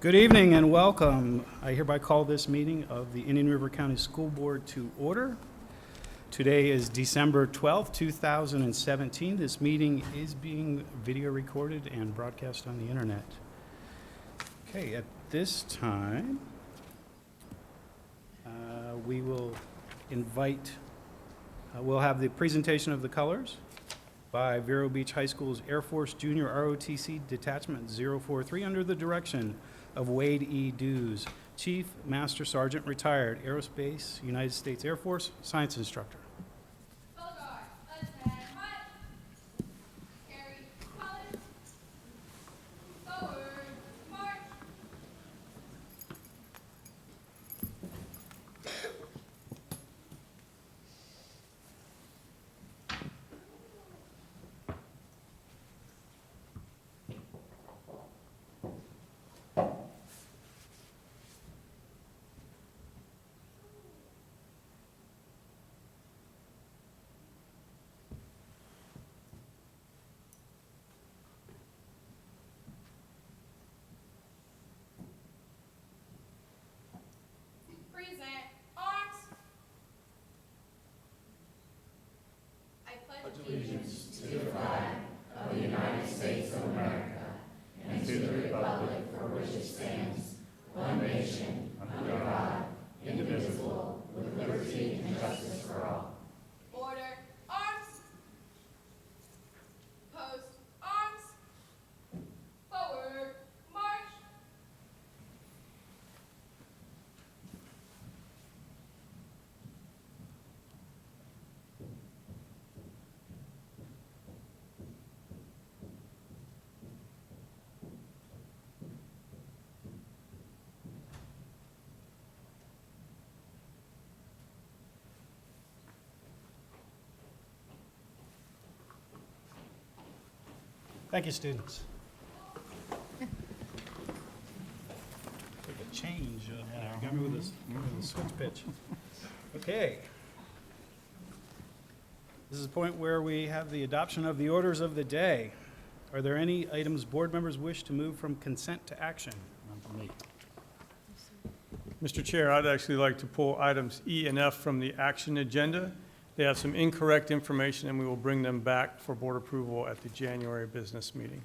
Good evening and welcome. I hereby call this meeting of the Indian River County School Board to order. Today is December 12th, 2017. This meeting is being video recorded and broadcast on the internet. Okay, at this time, we will invite, we'll have the presentation of the colors by Vero Beach High School's Air Force Junior ROTC Detachment 043 under the direction of Wade E. Dews, Chief Master Sergeant, retired Aerospace, United States Air Force, Science Instructor. Color guard, let's head hot. Carry colors. Forward, march. Present arms. I pledge allegiance to the flag of the United States of America and to the republic for which it stands, one nation, under God, indivisible, with liberty and justice for all. Order, arms. Post, arms. Forward, march. Thank you, students. Take a change. Got me with a switch pitch. Okay. This is the point where we have the adoption of the orders of the day. Are there any items board members wish to move from consent to action? None for me. Mr. Chair, I'd actually like to pull items E and F from the action agenda. They have some incorrect information, and we will bring them back for board approval at the January business meeting.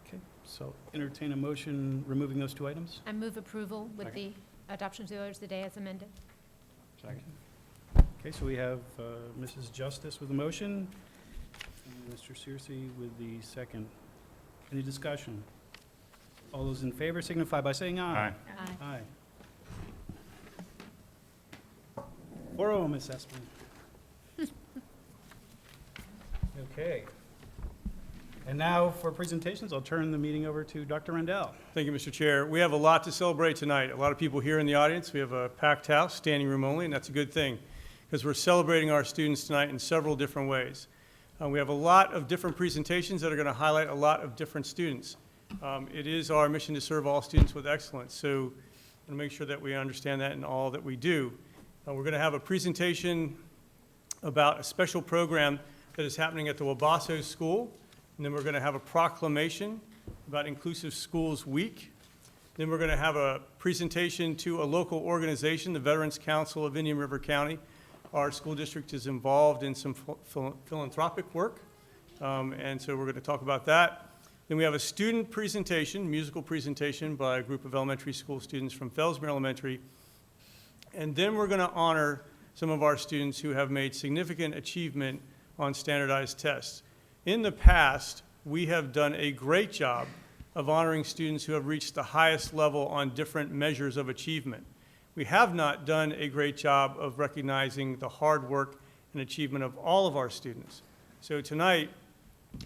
Okay, so entertain a motion removing those two items? I move approval with the adoption of the orders of the day as amended. Second. Okay, so we have Mrs. Justice with the motion, and Mr. Searcy with the second. Any discussion? All those in favor signify by saying aye. Aye. Aye. 4-0, Ms. Espin. Okay. And now for presentations, I'll turn the meeting over to Dr. Rendell. Thank you, Mr. Chair. We have a lot to celebrate tonight. A lot of people here in the audience. We have a packed house, standing room only, and that's a good thing because we're celebrating our students tonight in several different ways. We have a lot of different presentations that are going to highlight a lot of different students. It is our mission to serve all students with excellence, so I'm going to make sure that we understand that in all that we do. We're going to have a presentation about a special program that is happening at the Wabasso School, and then we're going to have a proclamation about Inclusive Schools Week. Then we're going to have a presentation to a local organization, the Veterans Council of Indian River County. Our school district is involved in some philanthropic work, and so we're going to talk about that. Then we have a student presentation, musical presentation by a group of elementary school students from Fellsmere Elementary. And then we're going to honor some of our students who have made significant achievement on standardized tests. In the past, we have done a great job of honoring students who have reached the highest level on different measures of achievement. We have not done a great job of recognizing the hard work and achievement of all of our students. So tonight,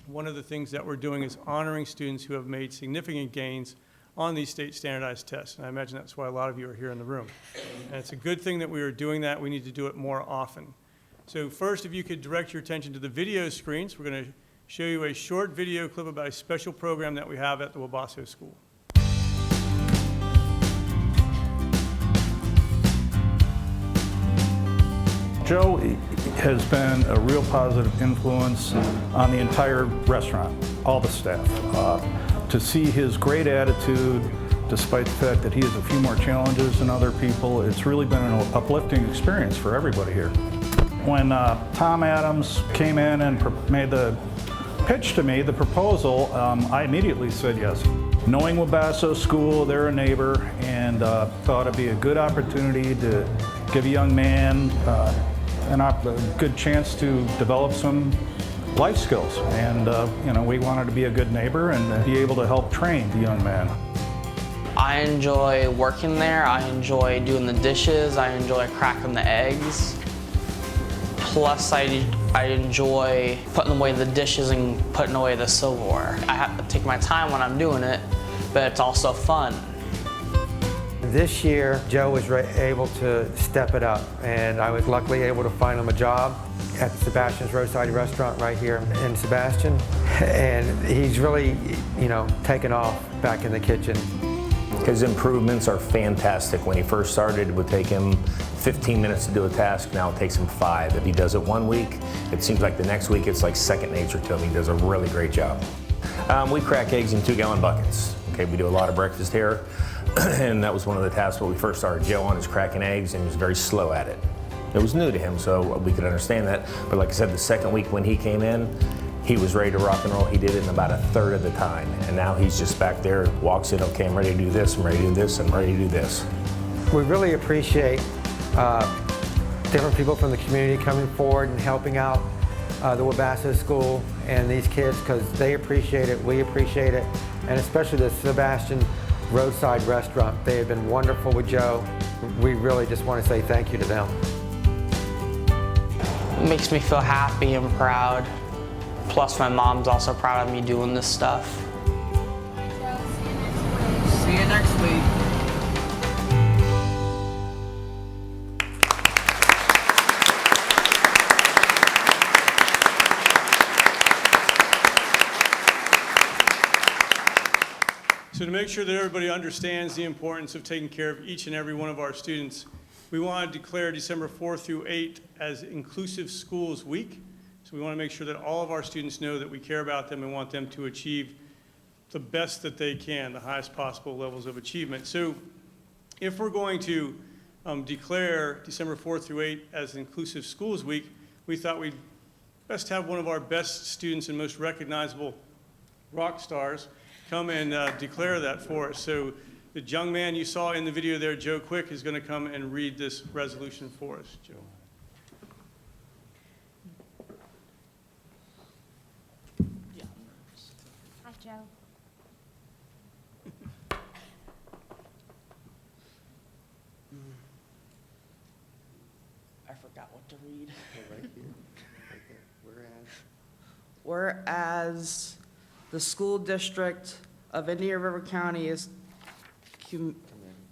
one of the things that we're doing is honoring students who have made significant gains on these state standardized tests. And I imagine that's why a lot of you are here in the room. And it's a good thing that we are doing that. We need to do it more often. So first, if you could direct your attention to the video screens, we're going to show you a short video clip about a special program that we have at the Wabasso School. Joe has been a real positive influence on the entire restaurant, all the staff. To see his great attitude, despite the fact that he has a few more challenges than other people. It's really been an uplifting experience for everybody here. When Tom Adams came in and made the pitch to me, the proposal, I immediately said yes. Knowing Wabasso School, they're a neighbor, and thought it'd be a good opportunity to give a young man a good chance to develop some life skills. And we wanted to be a good neighbor and be able to help train the young man. I enjoy working there. I enjoy doing the dishes. I enjoy cracking the eggs. Plus, I enjoy putting away the dishes and putting away the silverware. I have to take my time when I'm doing it, but it's also fun. This year, Joe was able to step it up, and I was luckily able to find him a job at Sebastian's Roadside Restaurant right here in Sebastian. And he's really, taken off back in the kitchen. His improvements are fantastic. When he first started, it would take him 15 minutes to do a task. Now it takes him 5. If he does it one week, it seems like the next week it's like second nature to him. He does a really great job. We crack eggs in 2-gallon buckets. Okay, we do a lot of breakfast here, and that was one of the tasks when we first started Joe on, is cracking eggs, and he was very slow at it. It was new to him, so we could understand that. But like I said, the second week when he came in, he was ready to rock and roll. He did it in about 1/3 of the time. And now he's just back there, walks in, okay, I'm ready to do this, I'm ready to do this, I'm ready to do this. We really appreciate different people from the community coming forward and helping out the Wabasso School and these kids, because they appreciate it, we appreciate it, and especially the Sebastian Roadside Restaurant. They have been wonderful with Joe. We really just want to say thank you to them. It makes me feel happy and proud. Plus, my mom's also proud of me doing this stuff. See you next week. So to make sure that everybody understands the importance of taking care of each and every one of our students, we want to declare December 4th through 8th as Inclusive Schools Week. So we want to make sure that all of our students know that we care about them and want them to achieve the best that they can, the highest possible levels of achievement. So if we're going to declare December 4th through 8th as Inclusive Schools Week, we thought we'd best have one of our best students and most recognizable rock stars come and declare that for us. So the young man you saw in the video there, Joe Quick, is going to come and read this resolution for us. Joe. Hi, Joe. I forgot what to read. Right here, right there. Whereas the school district of Indian River County is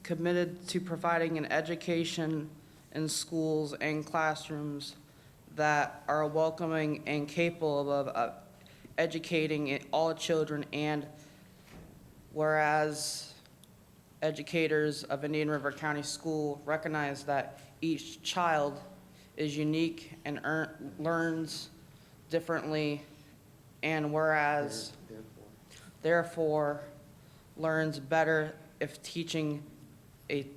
committed to providing an education in schools and classrooms that are welcoming and capable of educating all children, and whereas educators of Indian River County School recognize that each child is unique and learns differently, and whereas therefore learns better if teaching a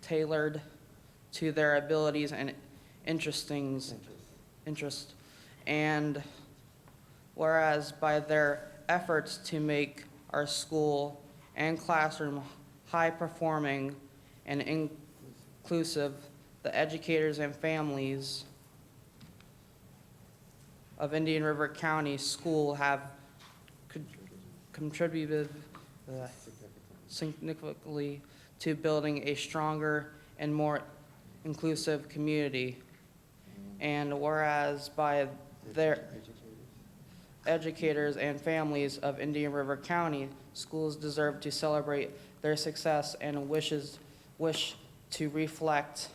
tailored to their abilities and interest, and whereas by their efforts to make our school and classroom high performing and inclusive, the educators and families of Indian River County School have contributed significantly to building a stronger and more inclusive community. And whereas by their educators and families of Indian River County, schools deserve to celebrate their success and wish to reflect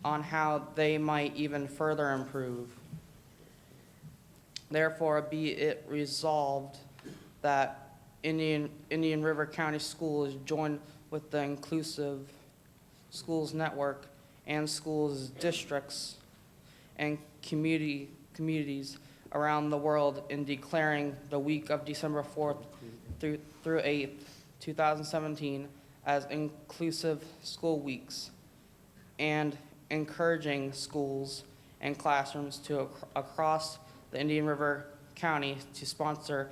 on how they might even further improve. Therefore, be it resolved that Indian River County Schools join with the Inclusive Schools Network and schools districts and communities around the world in declaring the week of December 4th through 8th, 2017 as inclusive school weeks and encouraging schools and classrooms across the Indian River County to sponsor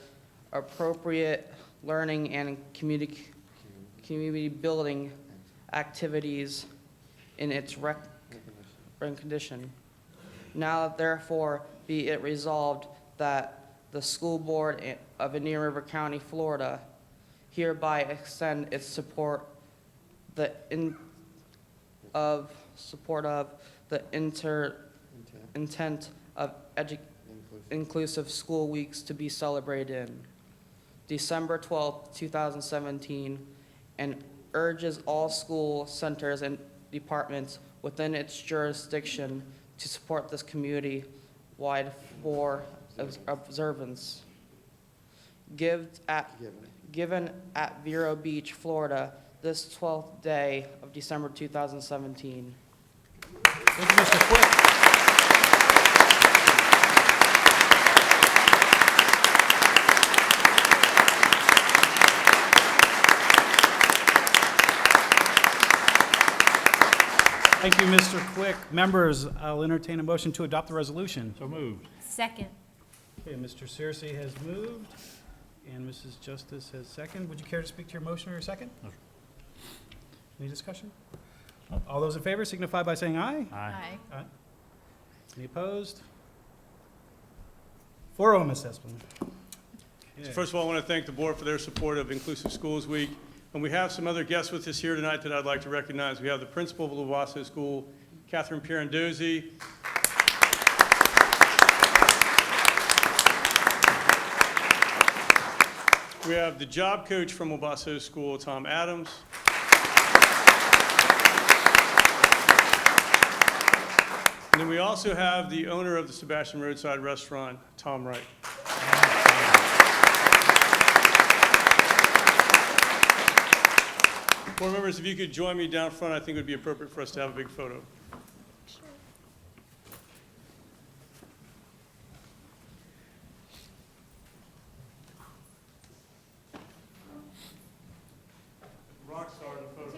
appropriate learning and community building activities in its condition. Now therefore be it resolved that the School Board of Indian River County, Florida hereby extend its support of the intent of inclusive school weeks to be celebrated in December 12th, 2017, and urges all school centers and departments within its jurisdiction to support this community-wide for observance. Given at Vero Beach, Florida, this 12th day of December 2017. Thank you, Mr. Quick. Thank you, Mr. Quick. Members, I'll entertain a motion to adopt the resolution. So moved. Second. Okay, Mr. Searcy has moved, and Mrs. Justice has seconded. Would you care to speak to your motion or your second? No. Any discussion? All those in favor signify by saying aye. Aye. Aye. Any opposed? 4-0, Ms. Espin. So first of all, I want to thank the board for their support of Inclusive Schools Week. And we have some other guests with us here tonight that I'd like to recognize. We have the principal of Owasso School, Catherine Pirandozzi. We have the job coach from Owasso School, Tom Adams. And then we also have the owner of the Sebastian Roadside Restaurant, Tom Wright. Board members, if you could join me down front, I think it would be appropriate for us to have a big photo. Rock star in the photo.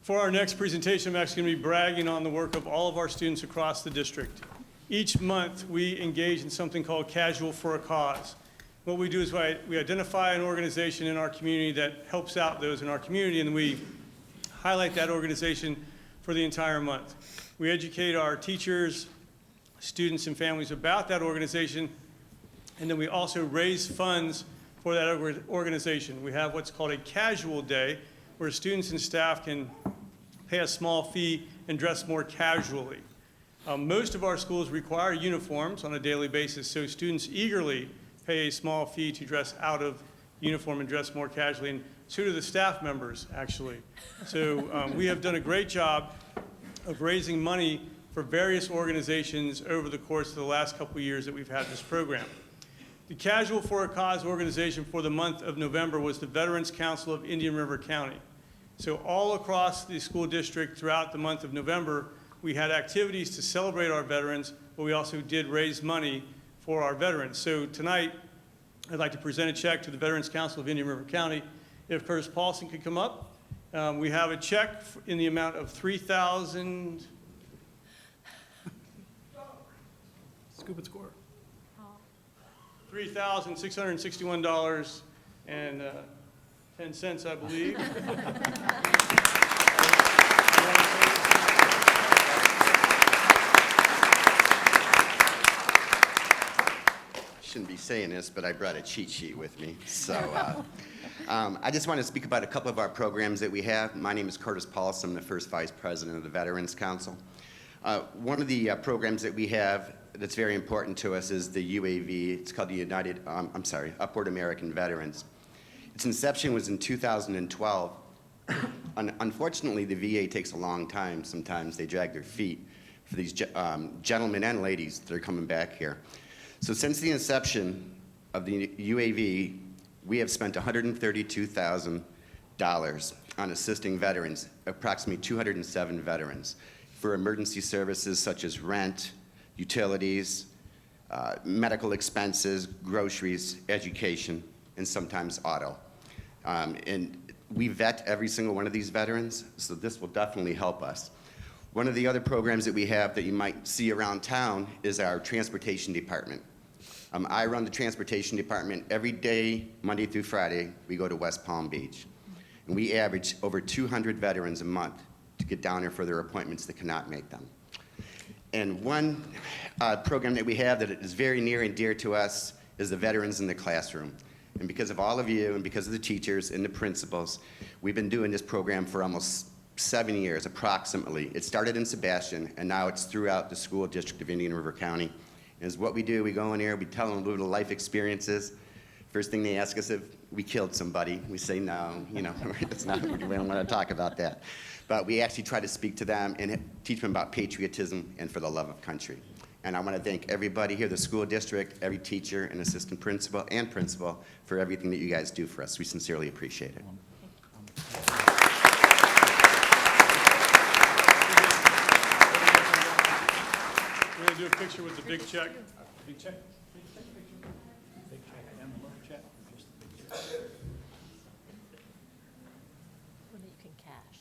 For our next presentation, I'm actually going to be bragging on the work of all of our students across the district. Each month, we engage in something called Casual for a Cause. What we do is we identify an organization in our community that helps out those in our community, and we highlight that organization for the entire month. We educate our teachers, students, and families about that organization, and then we also raise funds for that organization. We have what's called a casual day, where students and staff can pay a small fee and dress more casually. Most of our schools require uniforms on a daily basis, so students eagerly pay a small fee to dress out of uniform and dress more casually, and so do the staff members, actually. So we have done a great job of raising money for various organizations over the course of the last couple of years that we've had this program. The Casual for a Cause organization for the month of November was the Veterans Council of Indian River County. So all across the school district throughout the month of November, we had activities to celebrate our veterans, but we also did raise money for our veterans. So tonight, I'd like to present a check to the Veterans Council of Indian River County. If Curtis Paulson could come up. We have a check in the amount of $3,000. Scoop and score. $3,661 and 10 cents, I believe. Shouldn't be saying this, but I brought a cheat sheet with me. So I just want to speak about a couple of our programs that we have. My name is Curtis Paulson. I'm the first vice president of the Veterans Council. One of the programs that we have that's very important to us is the UAV. It's called the Upward American Veterans. Its inception was in 2012. Unfortunately, the VA takes a long time. Sometimes they drag their feet for these gentlemen and ladies that are coming back here. So since the inception of the UAV, we have spent $132,000 on assisting veterans, approximately 207 veterans, for emergency services such as rent, utilities, medical expenses, groceries, education, and sometimes auto. And we vet every single one of these veterans, so this will definitely help us. One of the other programs that we have that you might see around town is our transportation department. I run the transportation department every day, Monday through Friday. We go to West Palm Beach. And we average over 200 veterans a month to get down there for their appointments that cannot make them. And one program that we have that is very near and dear to us is the Veterans in the Classroom. And because of all of you and because of the teachers and the principals, we've been doing this program for almost 7 years, approximately. It started in Sebastian, and now it's throughout the school district of Indian River County. Is what we do, we go in here, we tell them a little life experiences. First thing they ask us if we killed somebody. We say no, it's not, we don't want to talk about that. But we actually try to speak to them and teach them about patriotism and for the love of country. And I want to thank everybody here, the school district, every teacher and assistant principal and principal for everything that you guys do for us. We sincerely appreciate it. We're going to do a picture with the big check. Big check. Big check and the little check. Just the big check. One that you can cash.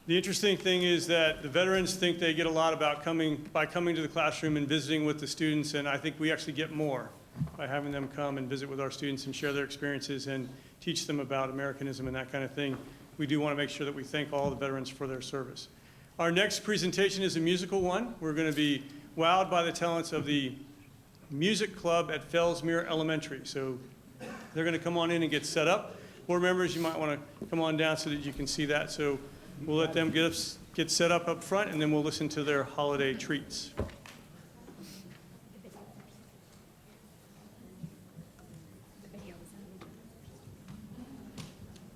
The interesting thing is that the veterans think they get a lot by coming to the classroom and visiting with the students, and I think we actually get more by having them come and visit with our students and share their experiences and teach them about Americanism and that kind of thing. We do want to make sure that we thank all the veterans for their service. Our next presentation is a musical one. We're going to be wowed by the talents of the music club at Fellsmere Elementary. So they're going to come on in and get set up. Board members, you might want to come on down so that you can see that. So we'll let them get set up front, and then we'll listen to their holiday treats.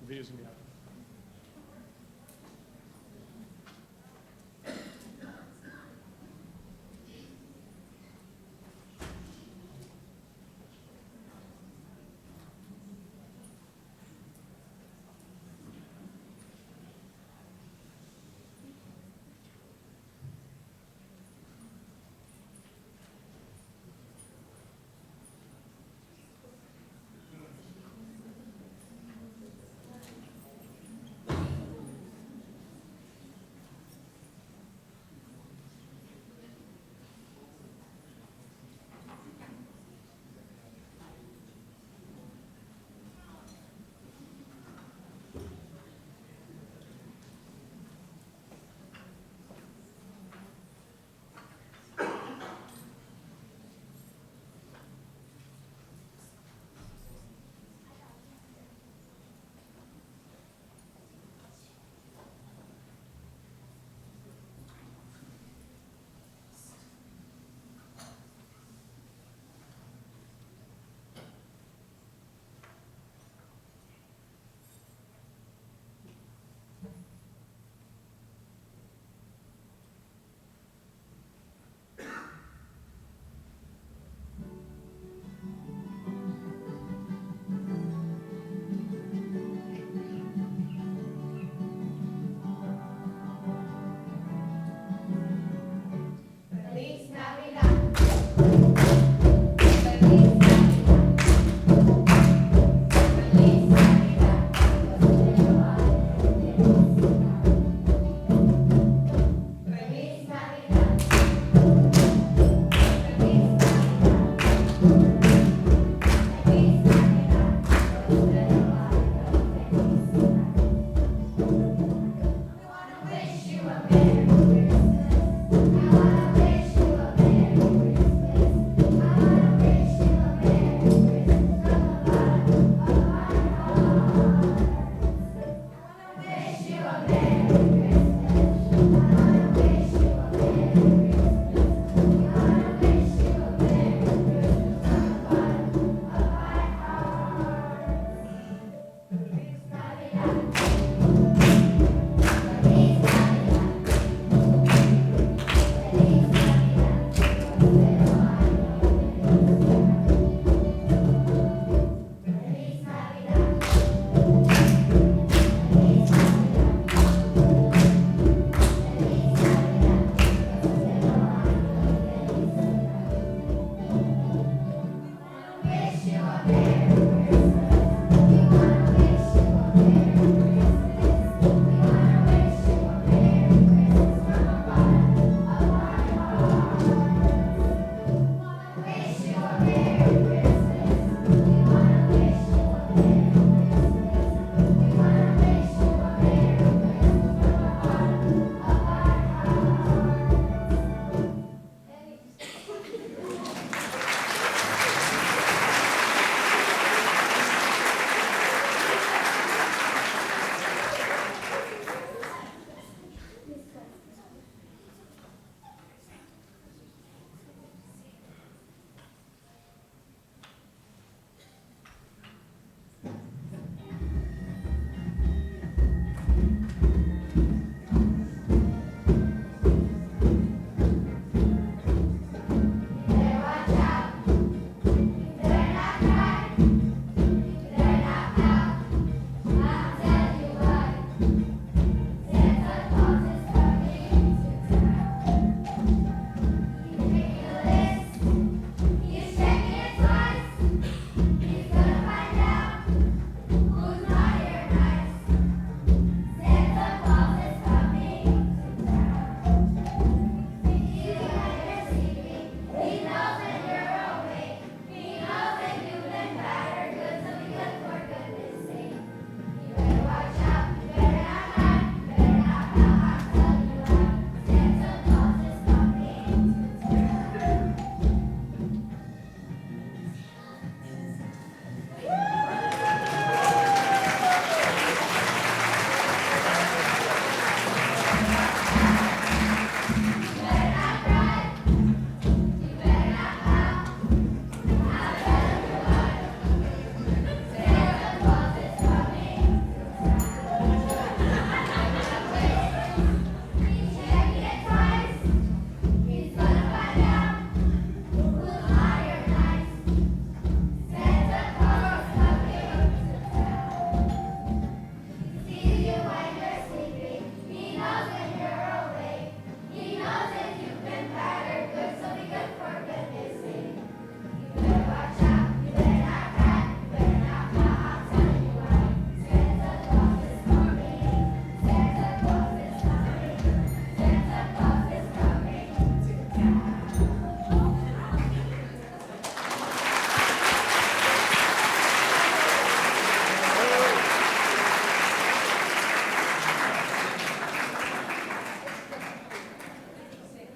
Video's gonna be out.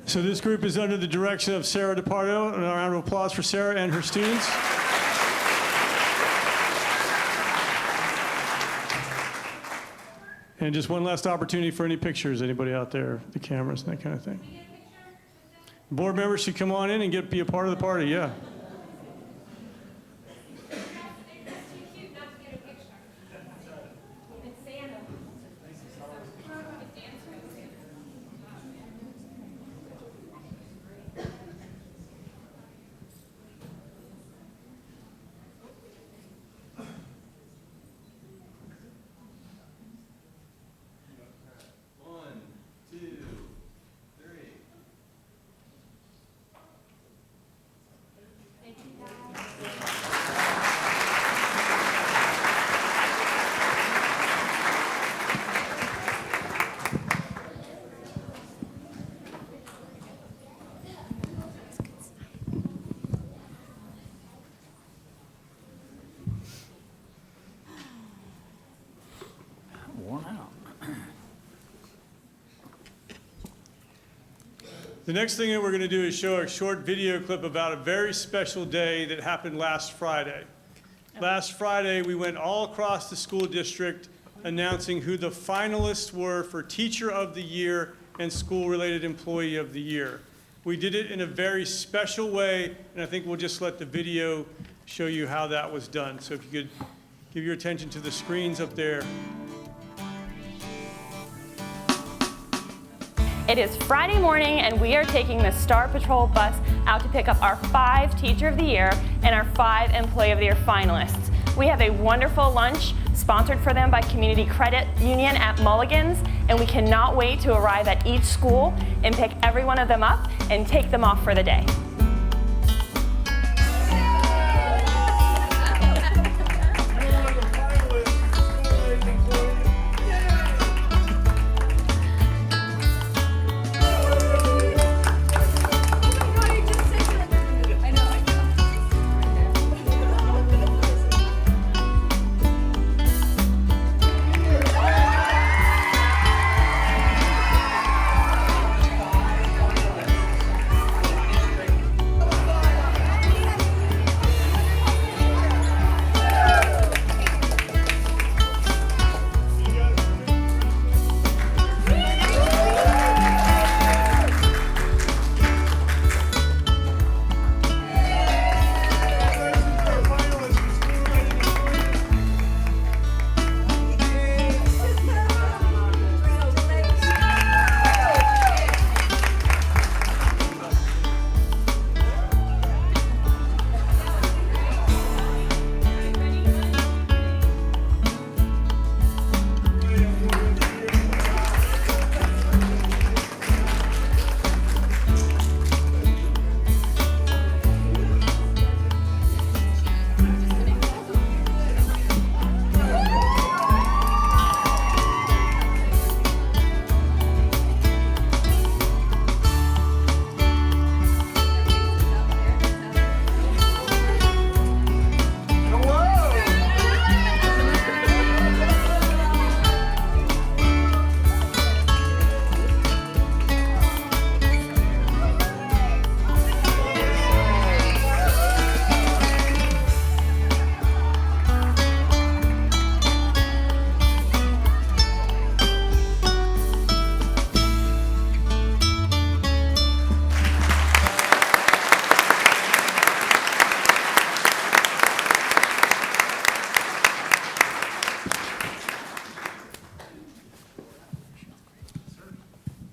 So this group is under the direction of Sarah DePardo, and a round of applause for Sarah and her students. And just one last opportunity for any pictures, anybody out there, the cameras and that kind of thing. Board members should come on in and be a part of the party, yeah. Worn out. The next thing that we're going to do is show a short video clip about a very special day that happened last Friday. Last Friday, we went all across the school district announcing who the finalists were for Teacher of the Year and School-Related Employee of the Year. We did it in a very special way, and I think we'll just let the video show you how that was done. So if you could give your attention to the screens up there. It is Friday morning and we are taking the Star Patrol bus out to pick up our 5 Teacher of the Year and our 5 Employee of the Year finalists. We have a wonderful lunch sponsored for them by Community Credit Union at Mulligan's, and we cannot wait to arrive at each school and pick every one of them up and take them off for the day.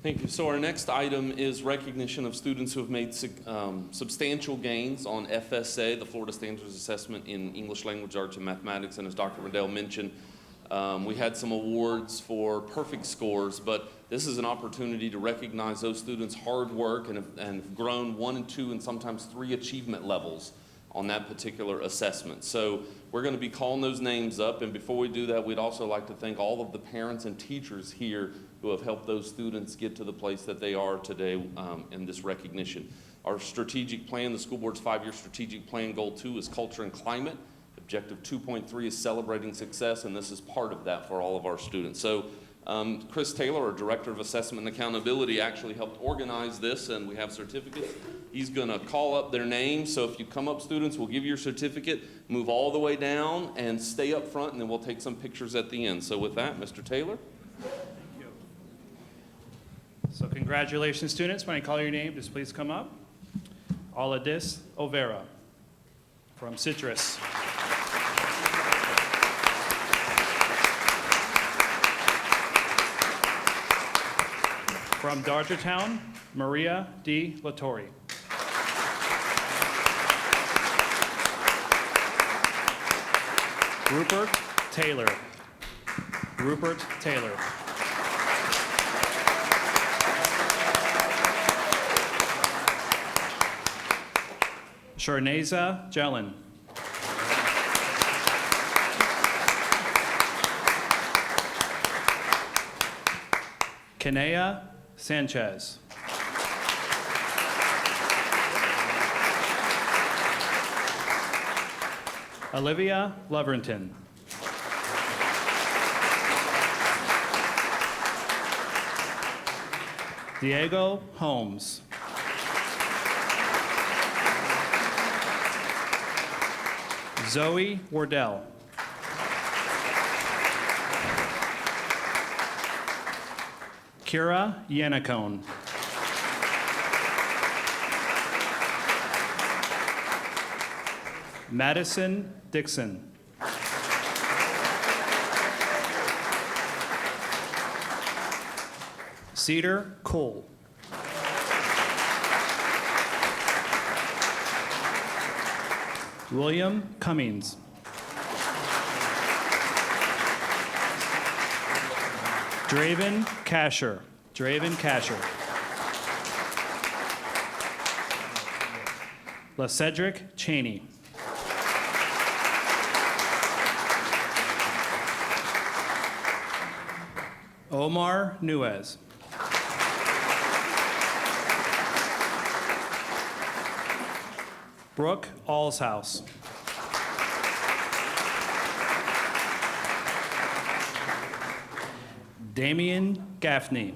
Thank you. So our next item is recognition of students who have made substantial gains on FSA, the Florida Standards Assessment in English Language Arts and Mathematics, and as Dr. Riddell mentioned, we had some awards for perfect scores, but this is an opportunity to recognize those students' hard work and have grown 1 and 2 and sometimes 3 achievement levels on that particular assessment. So we're going to be calling those names up, and before we do that, we'd also like to thank all of the parents and teachers here who have helped those students get to the place that they are today in this recognition. Our strategic plan, the school board's 5-year strategic plan, goal 2 is culture and climate. Objective 2.3 is celebrating success, and this is part of that for all of our students. So Chris Taylor, our Director of Assessment and Accountability, actually helped organize this, and we have certificates. He's going to call up their names, so if you come up, students, we'll give you your certificate, move all the way down, and stay up front, and then we'll take some pictures at the end. So with that, Mr. Taylor. So congratulations, students. When I call your name, just please come up. Aladis Overa from Citrus. From Dodgertown, Maria D. Lattori. Rupert Taylor. Rupert Taylor. Sharneza Jelen. Kenea Sanchez. Olivia Leverton. Diego Holmes. Zoe Wardell. Kira Yannicone. Madison Dixon. Cedar Cole. William Cummings. Draven Casher. Draven Casher. LaCedric Cheney. Omar Nuez. Brooke Allshouse. Damian Gaffney.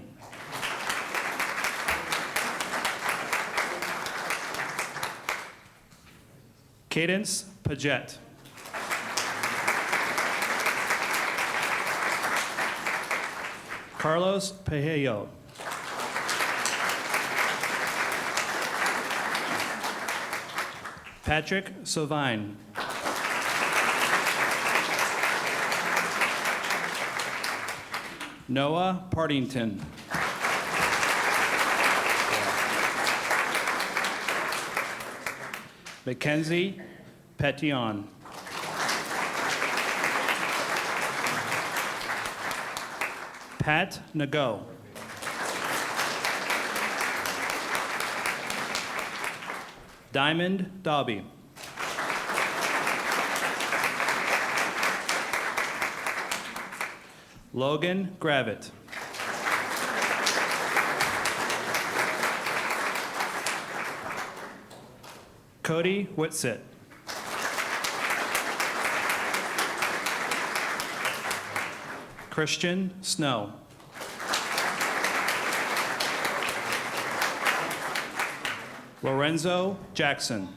Cadence Paget. Carlos Pejejo. Patrick Sovine. Noah Partington. Mackenzie Petion. Pat Nago. Diamond Dobby. Logan Gravitt. Cody Whitsitt. Christian Snow. Lorenzo Jackson.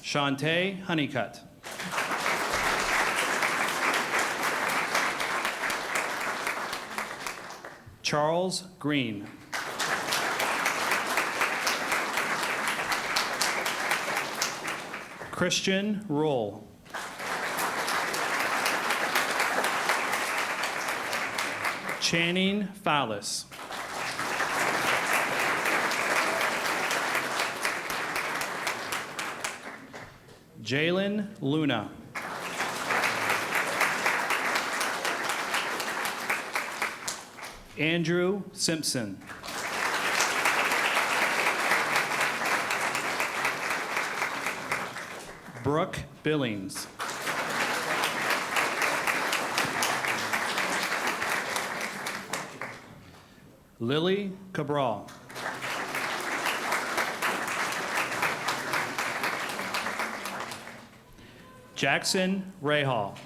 Shantae Honeycutt. Charles Green. Christian Roll. Channing Fallis. Jalen Luna. Andrew Simpson. Brooke Billings. Lily Cabral. Jackson Rahal.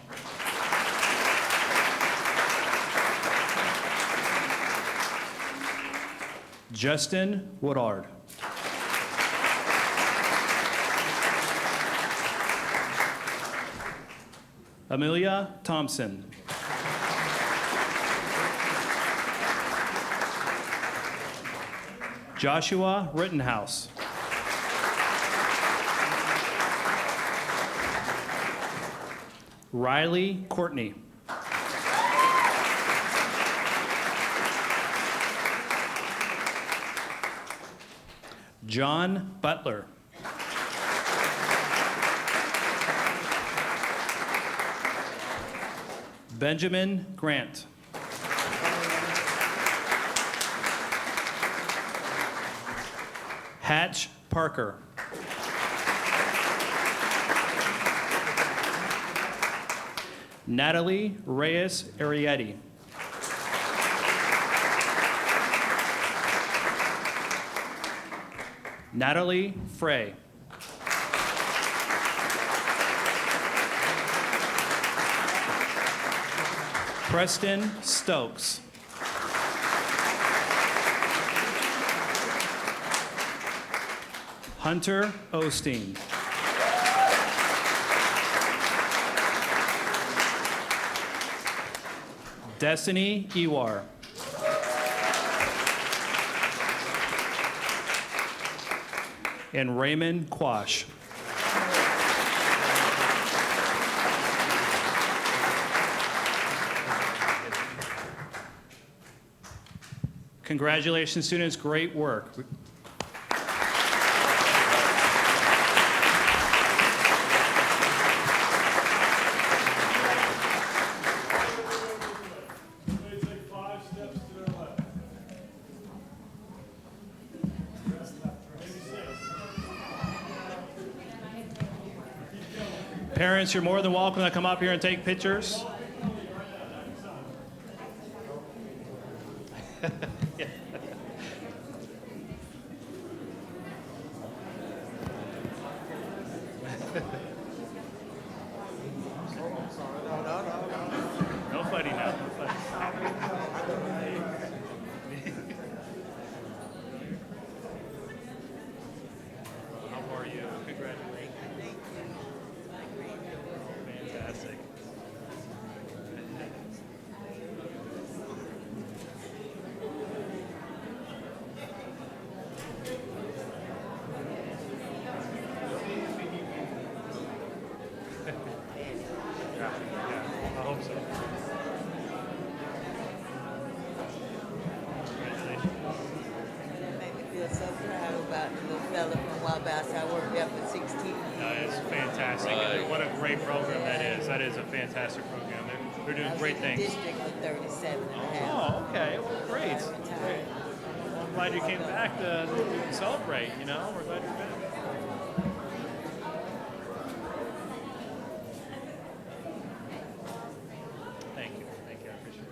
Justin Woodard. Amelia Thompson. Joshua Rittenhouse. Riley Courtney. John Butler. Benjamin Grant. Hatch Parker. Natalie Reyes Arietti. Natalie Frey. Preston Stokes. Hunter Osteen. Destiny Ewar. And Raymond Quash. Congratulations, students. Great work. Parents, you're more than welcome to come up here and take pictures. No fighting now. No fighting. How are you? Congratulations. Fantastic. I hope so. Congratulations. Made me feel so proud about the little fella from Wabash. I worked there for 16 years. It's fantastic. Right. What a great program that is. That is a fantastic program. They're doing great things. District for 37 and a half. Oh, okay. Well, great. Great. Well, I'm glad you came back to celebrate, you know? We're glad you're back. Thank you. Thank you. I appreciate it.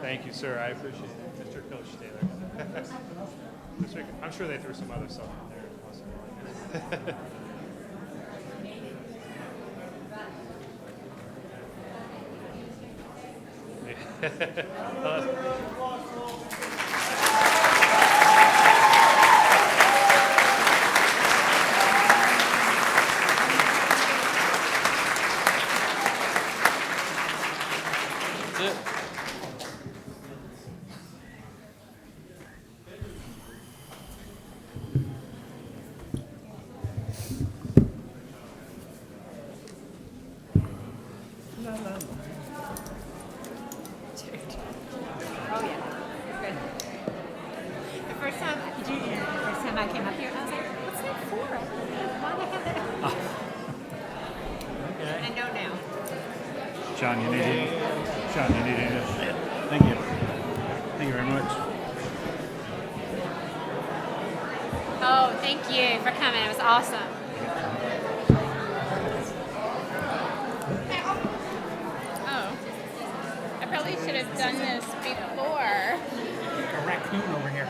Thank you, sir. I appreciate it. Mr. Coach Taylor. I'm sure they threw some other stuff in there. Also. That's it. Oh, yeah. Good. The first time, the first time I came up here, I was like, what's that for? Why do I have that? I know now. Sean, you need it. Thank you. Thank you very much. Oh, thank you for coming. It was awesome. Oh, I probably should have done this before. A raccoon over here.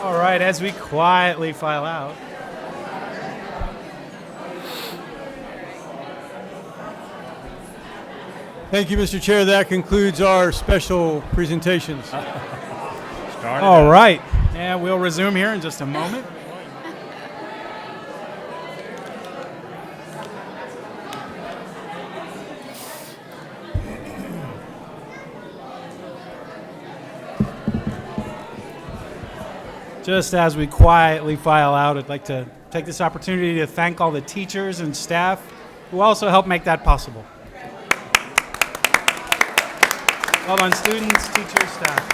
All right, as we quietly file out. Thank you, Mr. Chair. That concludes our special presentations. All right, and we'll resume here in just a moment. Just as we quietly file out, I'd like to take this opportunity to thank all the teachers and staff who also helped make that possible. Well done, students, teachers, staff.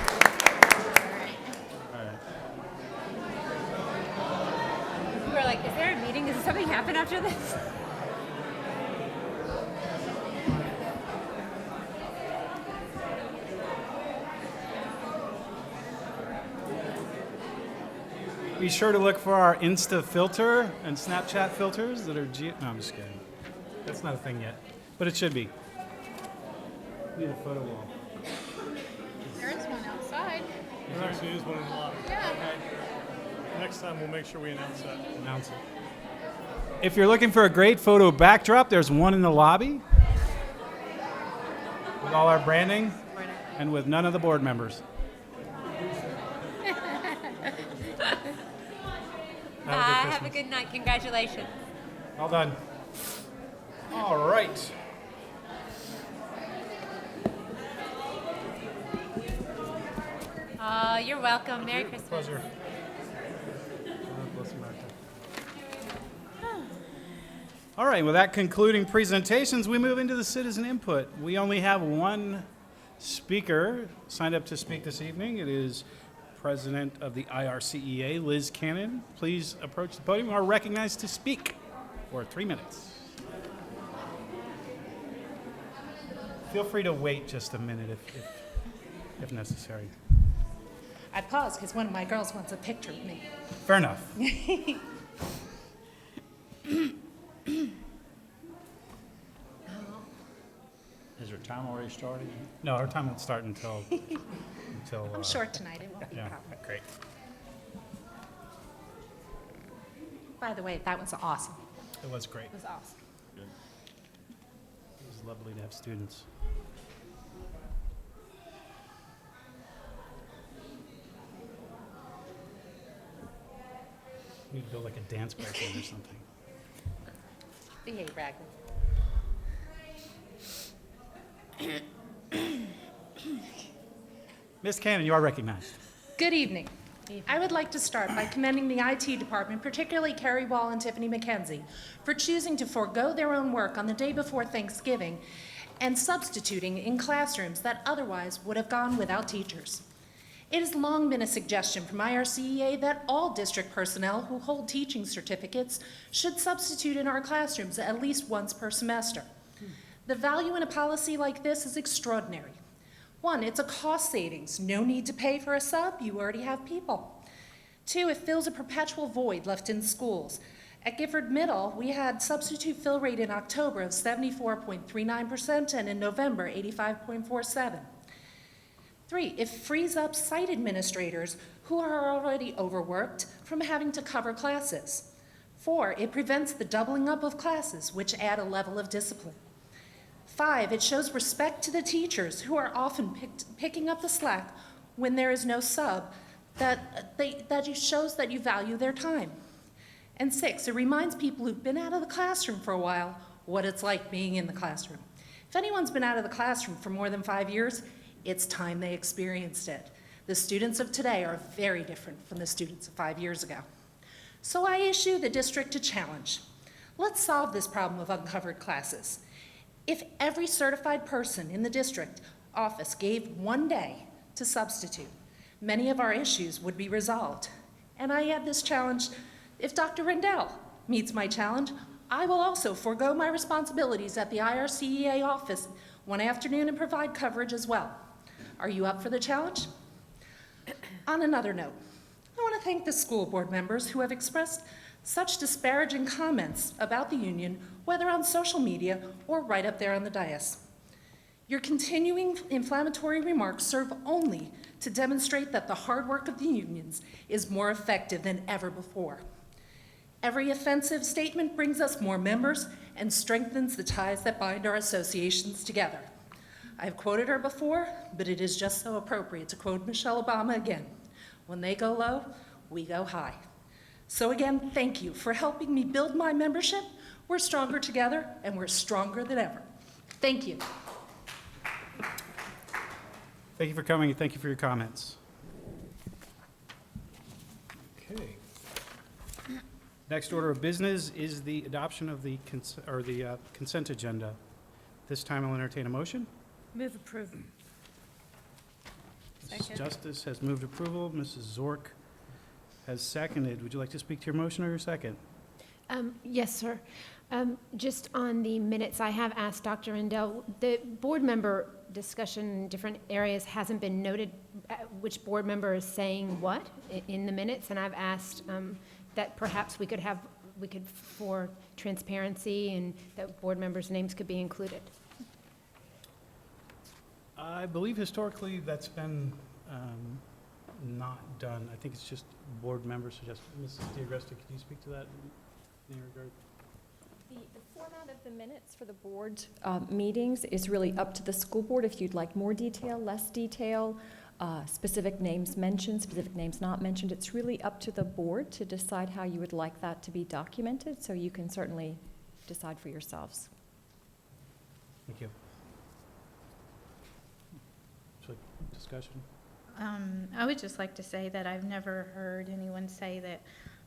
We were like, is there a meeting? Does something happen after this? Be sure to look for our Insta filter and Snapchat filters that are no, I'm just kidding. That's not a thing yet, but it should be. We need a photo wall. There's one outside. There actually is one in the lobby. Yeah. Next time, we'll make sure we announce that. Announce it. If you're looking for a great photo backdrop, there's one in the lobby with all our branding and with none of the board members. Have a good night. Congratulations. Well done. All right. You're welcome. Merry Christmas. Pleasure. God bless America. All right, with that concluding presentations, we move into the citizen input. We only have one speaker signed up to speak this evening. It is President of the IRCEA, Liz Cannon. Please approach the podium. You are recognized to speak for 3 minutes. Feel free to wait just a minute if necessary. I paused because one of my girls wants a picture of me. Fair enough. Is your time already started? No, our time won't start until. I'm short tonight. It won't be a Yeah, problem. great. By the way, that was awesome. It was great. It was awesome. It was lovely to have students. We need to build like a dance background or something. Behave, Raglan. Ms. Cannon, you are recognized. Good evening. I would like to start by commending the IT department, particularly Carrie Wall and Tiffany McKenzie, for choosing to forego their own work on the day before Thanksgiving and substituting in classrooms that otherwise would have gone without teachers. It has long been a suggestion from IRCEA that all district personnel who hold teaching certificates should substitute in our classrooms at least once per semester. The value in a policy like this is extraordinary. One, it's a cost savings. No need to pay for a sub. You already have people. Two, it fills a perpetual void left in schools. At Gifford Middle, we had substitute fill rate in October of 74.39% and in November, 85.47%. Three, it frees up site administrators who are already overworked from having to cover classes. Four, it prevents the doubling up of classes, which add a level of discipline. Five, it shows respect to the teachers who are often picking up the slack when there is no sub, that it shows that you value their time. And six, it reminds people who've been out of the classroom for a while what it's like being in the classroom. If anyone's been out of the classroom for more than 5 years, it's time they experienced it. The students of today are very different from the students of 5 years ago. So I issue the district a challenge. Let's solve this problem of uncovered classes. If every certified person in the district office gave 1 day to substitute, many of our issues would be resolved. And I add this challenge, if Dr. Rendell meets my challenge, I will also forego my responsibilities at the IRCEA office one afternoon and provide coverage as well. Are you up for the challenge? On another note, I want to thank the school board members who have expressed such disparaging comments about the union, whether on social media or right up there on the dais. Your continuing inflammatory remarks serve only to demonstrate that the hard work of the unions is more effective than ever before. Every offensive statement brings us more members and strengthens the ties that bind our associations together. I've quoted her before, but it is just so appropriate to quote Michelle Obama again. When they go low, we go high. So again, thank you for helping me build my membership. We're stronger together, and we're stronger than ever. Thank you. Thank you for coming, and thank you for your comments. Okay. Next order of business is the adoption of the consent agenda. This time I'll entertain a motion. Move approval. Mrs. Justice has moved approval. Mrs. Zork has seconded. Would you like to speak to your motion or your second? Yes, sir. Just on the minutes, I have asked Dr. Rendell, the board member discussion in different areas hasn't been noted, which board member is saying what in the minutes, and I've asked that perhaps we could, for transparency, and that board members' names could be included. I believe historically that's been not done. I think it's just board members suggest. Mrs. D'Agresta, could you speak to that in regard? The format of the minutes for the board meetings is really up to the school board. If you'd like more detail, less detail, specific names mentioned, specific names not mentioned, it's really up to the board to decide how you would like that to be documented, so you can certainly decide for yourselves. Thank you. Discussion? I would just like to say that I've never heard anyone say that,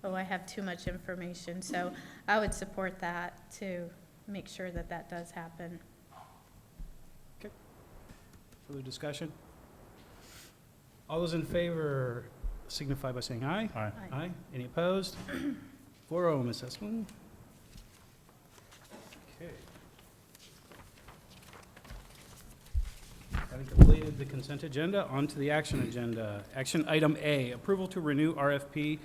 oh, I have too much information. So I would support that to make sure that that does happen. Okay. Further discussion? All those in favor signify by saying aye. Aye. Aye. Any opposed? 4-0, Ms. Esplin. Okay. Having completed the consent agenda, on to the action agenda. Action item A, approval to renew RFP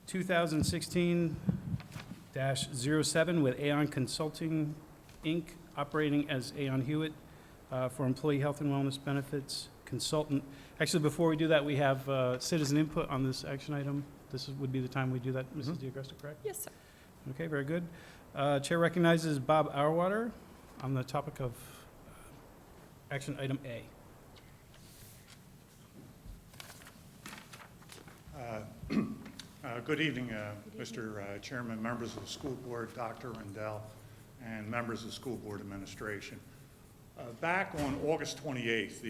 2016-07 with Aon Consulting, Inc., operating as Aon Hewitt for employee health and wellness benefits consultant. Actually, before we do that, we have citizen input on this action item. Would be the time we do that, Mrs. D'Agresta, correct? Yes, sir. Okay, very good. Chair recognizes Bob Auerwater on the topic of action item A. Good evening, Mr. Chairman, members of the school board, Dr. Rendell, and members of the school board administration. Back on August 28th,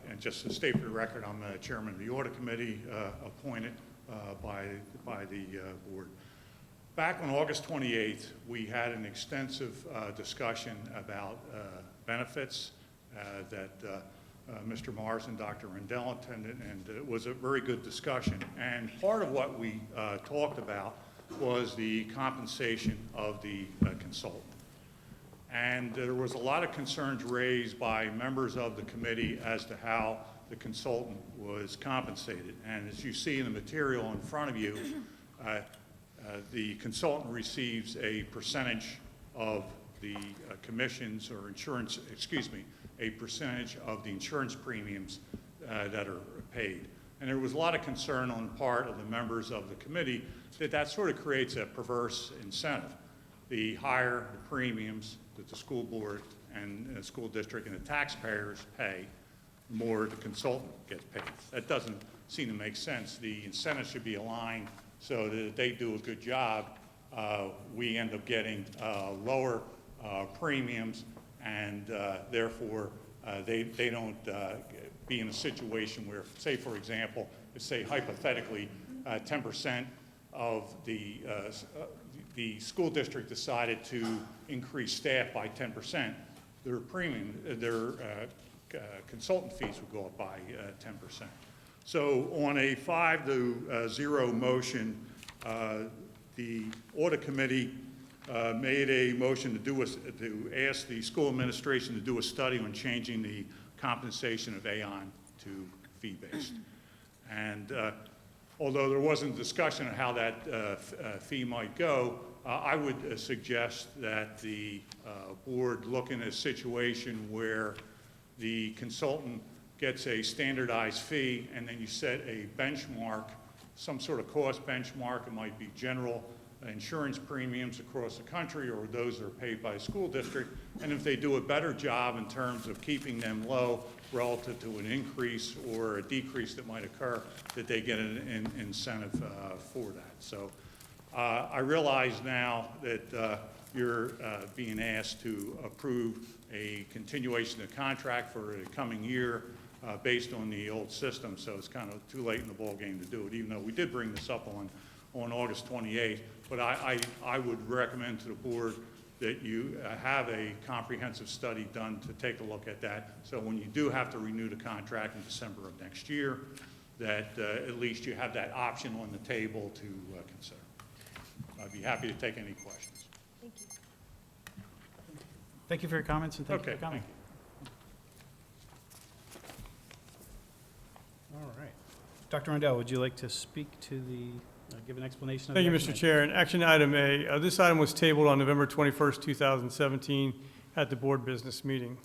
and just to state for the record, I'm the chairman of the audit committee appointed by the board. Back on August 28th, we had an extensive discussion about benefits that Mr. Mars and Dr. Rendell attended, and it was a very good discussion. And part of what we talked about was the compensation of the consultant. And there was a lot of concerns raised by members of the committee as to how the consultant was compensated. And as you see in the material in front of you, the consultant receives a percentage of the commissions or insurance, a percentage of the insurance premiums that are paid. And there was a lot of concern on the part of the members of the committee that that sort of creates a perverse incentive. The higher the premiums that the school board and the school district and the taxpayers pay, the more the consultant gets paid. That doesn't seem to make sense. The incentive should be aligned so that if they do a good job, we end up getting lower premiums, and therefore they don't be in a situation where, say for example, say hypothetically 10% of the school district decided to increase staff by 10%, their consultant fees would go up by 10%. So on a 5-0 motion, the audit committee made a motion to ask the school administration to do a study on changing the compensation of Aon to fee-based. And although there wasn't discussion of how that fee might go, I would suggest that the board look in a situation where the consultant gets a standardized fee, and then you set a benchmark, some sort of cost benchmark. It might be general insurance premiums across the country, or those that are paid by a school district. And if they do a better job in terms of keeping them low relative to an increase or a decrease that might occur, that they get an incentive for that. So I realize now that you're being asked to approve a continuation of the contract for the coming year based on the old system, so it's kind of too late in the ballgame to do it, even though we did bring this up on August 28th. But I would recommend to the board that you have a comprehensive study done to take a look at that, so when you do have to renew the contract in December of next year, that at least you have that option on the table to consider. I'd be happy to take any questions. Thank you. Thank you for your comments, and thank you for coming. All right. Dr. Rendell, would you like to speak to the, give an explanation of the Thank you, action Mr. item? Chair. And action item A, this item was tabled on November 21st, 2017 at the board business meeting.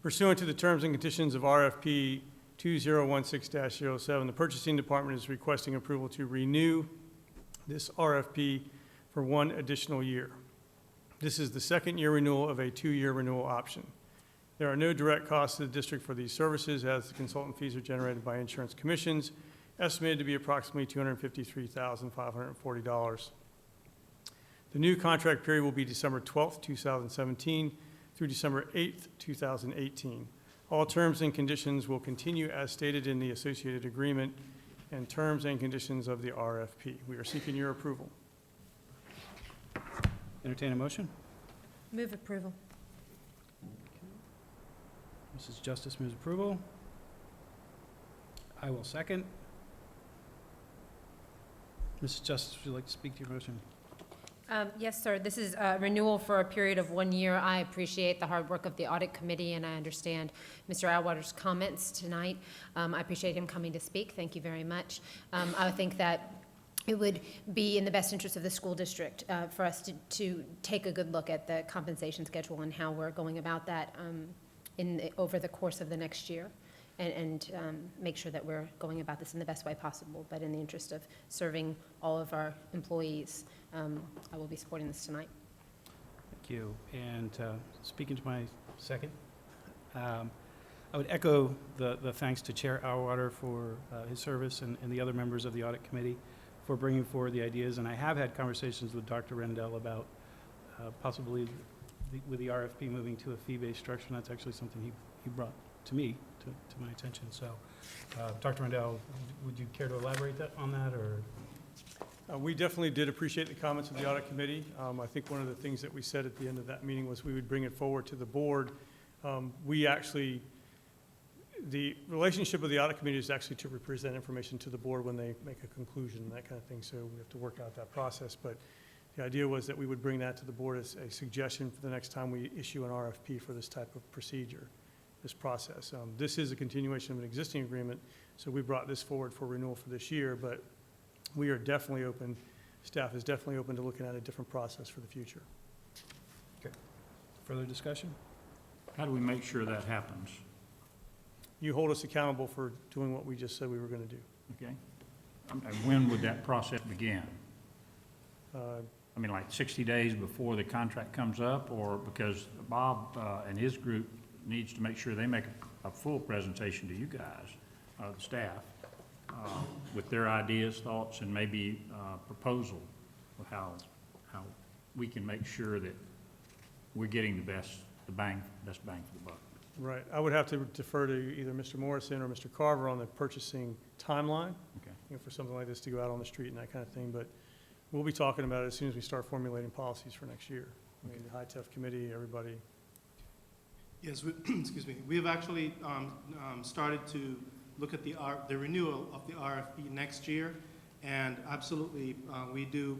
Pursuant to the terms and conditions of RFP 2016-07, the purchasing department is requesting approval to renew this RFP for 1 additional year. This is the second year renewal of a 2-year renewal option. There are no direct costs to the district for these services, as the consultant fees are generated by insurance commissions, estimated to be approximately $253,540. The new contract period will be December 12th, 2017 through December 8th, 2018. All terms and conditions will continue as stated in the associated agreement and terms and conditions of the RFP. We are seeking your approval. Entertain a motion? Move approval. Mrs. Justice moves approval. I will second. Mrs. Justice, would you like to speak to your motion? Yes, sir. This is a renewal for a period of 1 year. I appreciate the hard work of the audit committee, and I understand Mr. Atwater's comments tonight. I appreciate him coming to speak. Thank you very much. I think that it would be in the best interest of the school district for us to take a good look at the compensation schedule and how we're going about that over the course of the next year, and make sure that we're going about this in the best way possible, but in the interest of serving all of our employees. I will be supporting this tonight. Thank you. And speaking to my second, I would echo the thanks to Chair Atwater for his service and the other members of the audit committee for bringing forward the ideas. And I have had conversations with Dr. Rendell about possibly with the RFP moving to a fee-based structure, and that's actually something he brought to me, to my attention. So, Dr. Rendell, would you care to elaborate on that, or? We definitely did appreciate the comments of the audit committee. I think one of the things that we said at the end of that meeting was we would bring it forward to the board. The relationship of the audit committee is actually to present information to the board when they make a conclusion and that kind of thing, so we have to work out that process. But the idea was that we would bring that to the board as a suggestion for the next time we issue an RFP for this type of procedure, this process. This is a continuation of an existing agreement, so we brought this forward for renewal for this year, but we are definitely open, staff is definitely open to looking at a different process for the future. Okay. Further discussion? How do we make sure that happens? You hold us accountable for doing what we just said we were going to do. Okay. And when would that process begin? I mean, like 60 days before the contract comes up, or because Bob and his group needs to make sure they make a full presentation to you guys, the staff, with their ideas, thoughts, and maybe proposal of how we can make sure that we're getting the best bang for the buck. Right. I would have to defer to either Mr. Morrison or Mr. Carver on the purchasing timeline, for something like this to go out on the street and that kind of thing. But we'll be talking about it as soon as we start formulating policies for next year. I mean, the HITEF committee, everybody. Yes, excuse me. We have actually started to look at the renewal of the RFP next year, and absolutely we do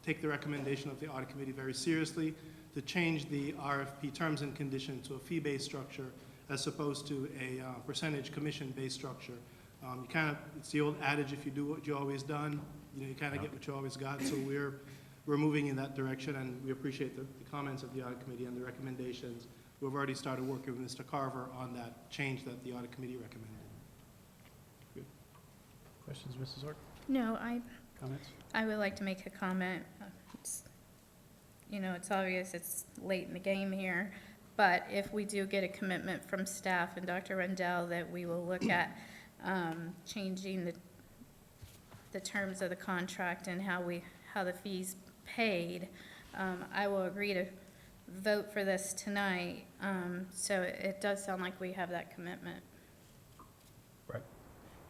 take the recommendation of the audit committee very seriously to change the RFP terms and conditions to a fee-based structure as opposed to a percentage commission-based structure You kind of, it's the old adage, if you do what you always done, you know, you kind of get what you always got. So we're moving in that direction, and we appreciate the comments of the audit committee and the recommendations. We've already started working with Mr. Carver on that change that the audit committee recommended. Good. Questions, Mrs. Zork? No, Comments? I would like to make a comment. It's, you know, it's obvious it's late in the game here, but if we do get a commitment from staff and Dr. Rendell that we will look at changing the terms of the contract and how the fees paid, I will agree to vote for this tonight. So it does sound like we have that commitment. Right.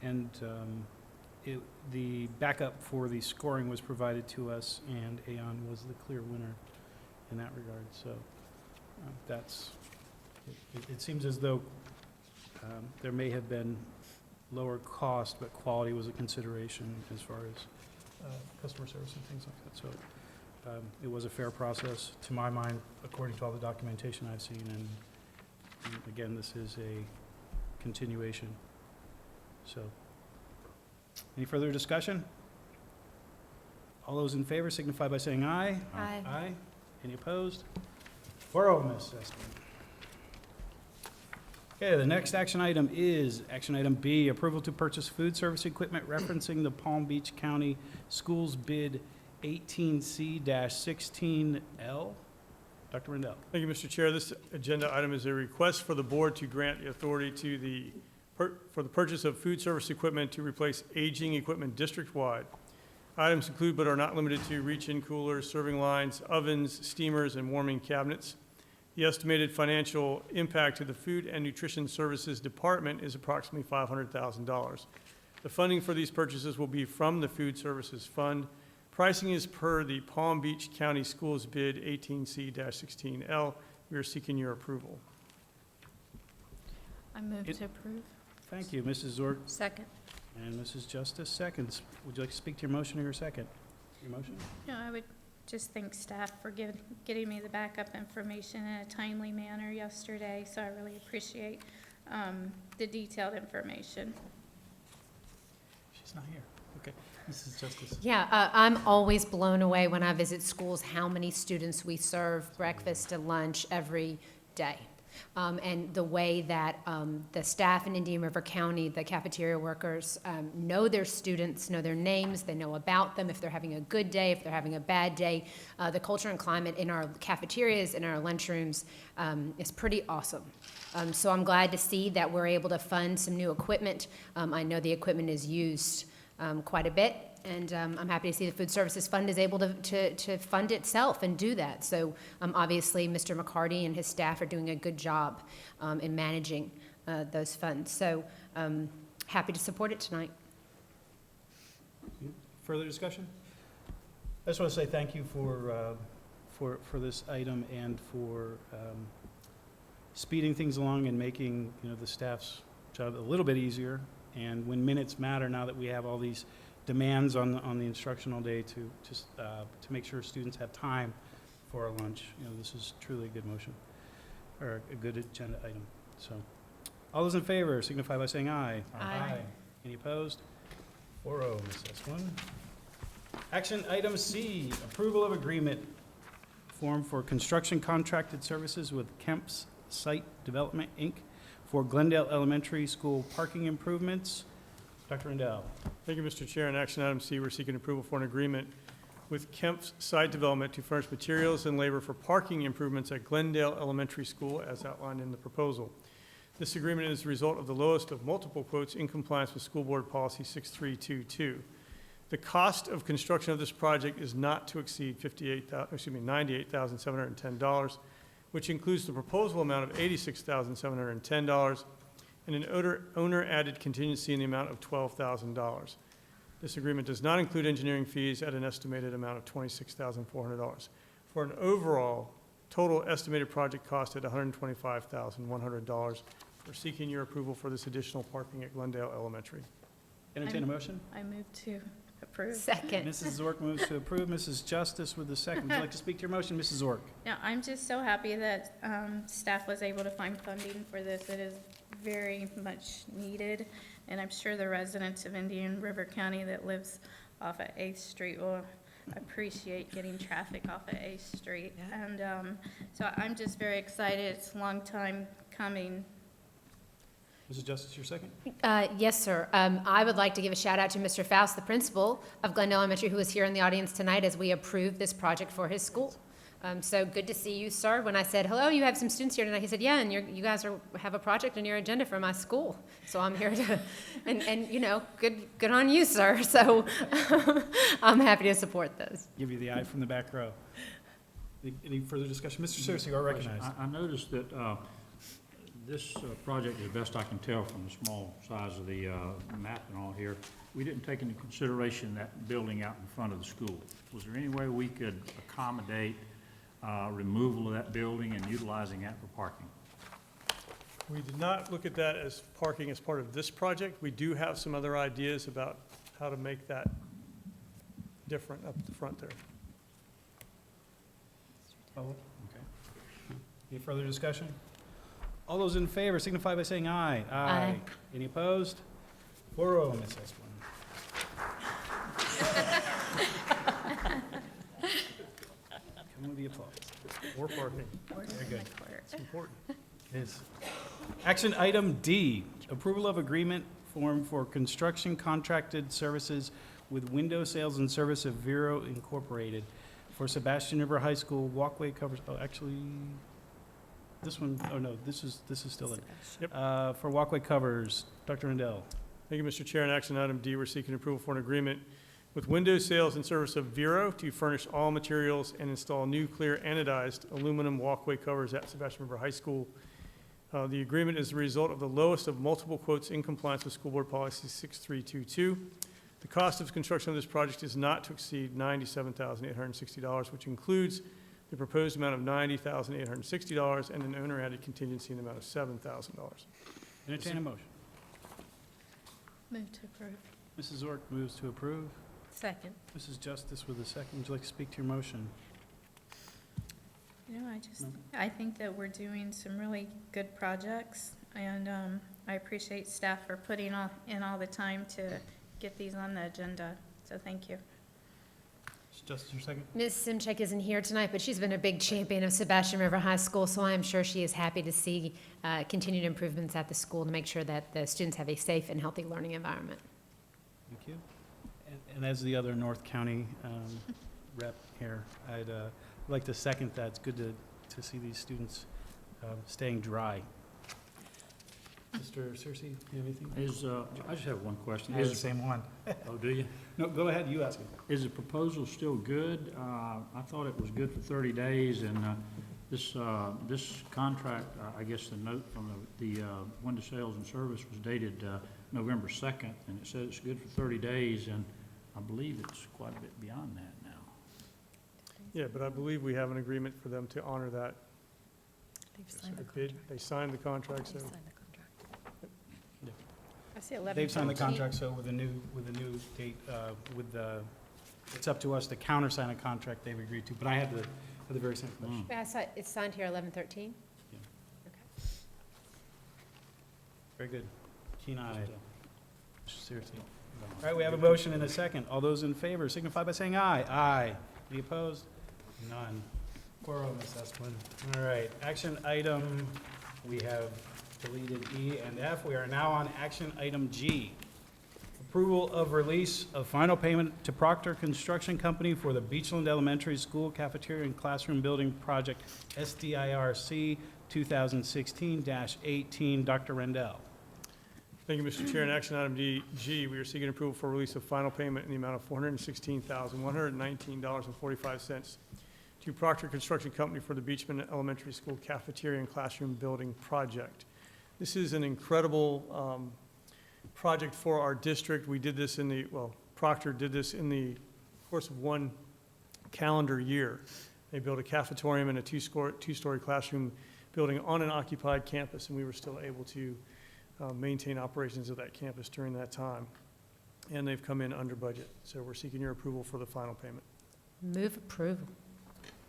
And the backup for the scoring was provided to us, and Aon was the clear winner in that regard. So it seems as though there may have been lower cost, but quality was a consideration as far as customer service and things like that. So it was a fair process, to my mind, according to all the documentation I've seen. And again, this is a continuation. So, any further discussion? All those in favor signify by saying aye. Aye. Aye. Any opposed? 4-0, Ms. Esplin. Okay, the next action item is action item B, approval to purchase food service equipment referencing the Palm Beach County Schools bid 18C-16L. Dr. Rendell. Thank you, Mr. Chair. This agenda item is a request for the board to grant the authority to for the purchase of food service equipment to replace aging equipment district-wide. Items include but are not limited to reach-in coolers, serving lines, ovens, steamers, and warming cabinets. The estimated financial impact to the Food and Nutrition Services Department is approximately $500,000. The funding for these purchases will be from the Food Services Fund. Pricing is per the Palm Beach County Schools bid 18C-16L. We are seeking your approval. I move to approve. Thank you, Mrs. Zork. Second. And Mrs. Justice seconds. Would you like to speak to your motion or your second? Your motion? No, I would just thank staff for getting me the backup information in a timely manner yesterday, so I really appreciate the detailed information. She's not here. Okay. Mrs. Justice. Yeah, I'm always blown away when I visit schools how many students we serve breakfast and lunch every day. And the way that the staff in Indian River County, the cafeteria workers, know their students, know their names, they know about them, if they're having a good day, if they're having a bad day. The culture and climate in our cafeterias, in our lunchrooms, is pretty awesome. So I'm glad to see that we're able to fund some new equipment. I know the equipment is used quite a bit, and I'm happy to see the Food Services Fund is able to fund itself and do that. So obviously, Mr. McCarty and his staff are doing a good job in managing those funds. So happy to support it tonight. Further discussion? I just want to say thank you for this item and for speeding things along and making the staff's job a little bit easier. And when minutes matter, now that we have all these demands on the instructional day to make sure students have time for our lunch, this is truly a good motion, or a good agenda item. So, all those in favor signify by saying aye. Aye. Any opposed? 4-0, Ms. Esplin. Action item C, approval of agreement form for construction contracted services with Kemp's Site Development, Inc. for Glendale Elementary School parking improvements. Dr. Rendell. Thank you, Mr. Chair. In action item C, we're seeking approval for an agreement with Kemp's Site Development to furnish materials and labor for parking improvements at Glendale Elementary School as outlined in the proposal. This agreement is the result of the lowest of multiple quotes in compliance with School Board Policy 6322. The cost of construction of this project is not to exceed $98,710, which includes the proposal amount of $86,710 and an owner-added contingency in the amount of $12,000. This agreement does not include engineering fees at an estimated amount of $26,400, for an overall total estimated project cost at $125,100. We're seeking your approval for this additional parking at Glendale Elementary. Entertain a motion? I move to approve. Second. Mrs. Zork moves to approve. Mrs. Justice with the second. Would you like to speak to your motion, Mrs. Zork? Now, I'm just so happy that staff was able to find funding for this. It is very much needed. And I'm sure the residents of Indian River County that lives off of 8th Street will appreciate getting traffic off of 8th Street. And so I'm just very excited. It's a long time coming. Mrs. Justice, your second? Yes, sir. I would like to give a shout out to Mr. Faust, the principal of Glendale Elementary, who is here in the audience tonight as we approve this project for his school. So good to see you, sir. When I said, hello, you have some students here tonight, he said, yeah, and you guys have a project on your agenda for my school. So I'm here to, and you know, good on you, sir. So I'm happy to support this. Give you the eye from the back row. Any further discussion? Mr. Searcy, you are recognized. I noticed that this project, as best I can tell from the small size of the map and all here, we didn't take into consideration that building out in front of the school. Was there any way we could accommodate removal of that building and utilizing that for parking? We did not look at that as parking as part of this project. We do have some other ideas about how to make that different up the front there. Okay. Any further discussion? All those in favor signify by saying aye. Aye. Any opposed? 4-0, Ms. Esplin. Come with the applause. More parking. Very good. It's important. It is. Action item D, approval of agreement form for construction contracted services with Window Sales and Service of Vero Incorporated for Sebastian River High School walkway covers. Oh, actually, this one, oh no, this is still in. Yep. For walkway covers, Dr. Rendell. Thank you, Mr. Chair. In action item D, we're seeking approval for an agreement with Window Sales and Service of Vero to furnish all materials and install new clear anodized aluminum walkway covers at Sebastian River High School. The agreement is the result of the lowest of multiple quotes in compliance with School Board Policy 6322. The cost of construction of this project is not to exceed $97,860, which includes the proposed amount of $90,860 and an owner-added contingency in the amount of $7,000. Entertain a motion. Move to approve. Mrs. Zork moves to approve. Second. Mrs. Justice with a second. Would you like to speak to your motion? You know, I think that we're doing some really good projects, and I appreciate staff for putting in all the time to get these on the agenda, so thank you. Mrs. Justice, your second. Ms. Simchek isn't here tonight, but she's been a big champion of Sebastian River High School, so I'm sure she is happy to see continued improvements at the school to make sure that the students have a safe and healthy learning environment. Thank you. And as the other North County rep here, I'd like to second that. It's good to see these students staying dry. Mr. Searcy, do you have anything? I just have one question. I have the same one. Oh, do you? No, go ahead, you ask it. Is the proposal still good? I thought it was good for 30 days, and this contract, I guess the note from the Window Sales and Service was dated November 2nd, and it said it's good for 30 days, and I believe it's quite a bit beyond that now. Yeah, but I believe we have an agreement for them to honor that. They've signed the Bid. They signed the contract, so. They've signed the contract. I see 11. They've signed the contract, so with a new date, it's up to us to countersign a contract they've agreed to, but I had the very same question. I saw it's signed here 11/13. Yeah. Okay. Very good. Keen eye. Seriously. All right, we have a motion and a second. All those in favor signify by saying aye. Aye. Any opposed? None. 4-0, Ms. Esplin. All right, action item, we have deleted E and F. We are now on action item G. Approval of release of final payment to Proctor Construction Company for the Beachland Elementary School Cafeteria and Classroom Building Project, SDIRC 2016-18. Dr. Rendell. Thank you, Mr. Chair. In action item G, we are seeking approval for release of final payment in the amount of $416,119.45 to Proctor Construction Company for the Beachman Elementary School Cafeteria and Classroom Building Project. This is an incredible project for our district. We did this Proctor did this in the course of one calendar year. They built a cafetorium and a two-story classroom building on an occupied campus, and we were still able to maintain operations of that campus during that time. And they've come in under budget. So we're seeking your approval for the final payment. Move approval.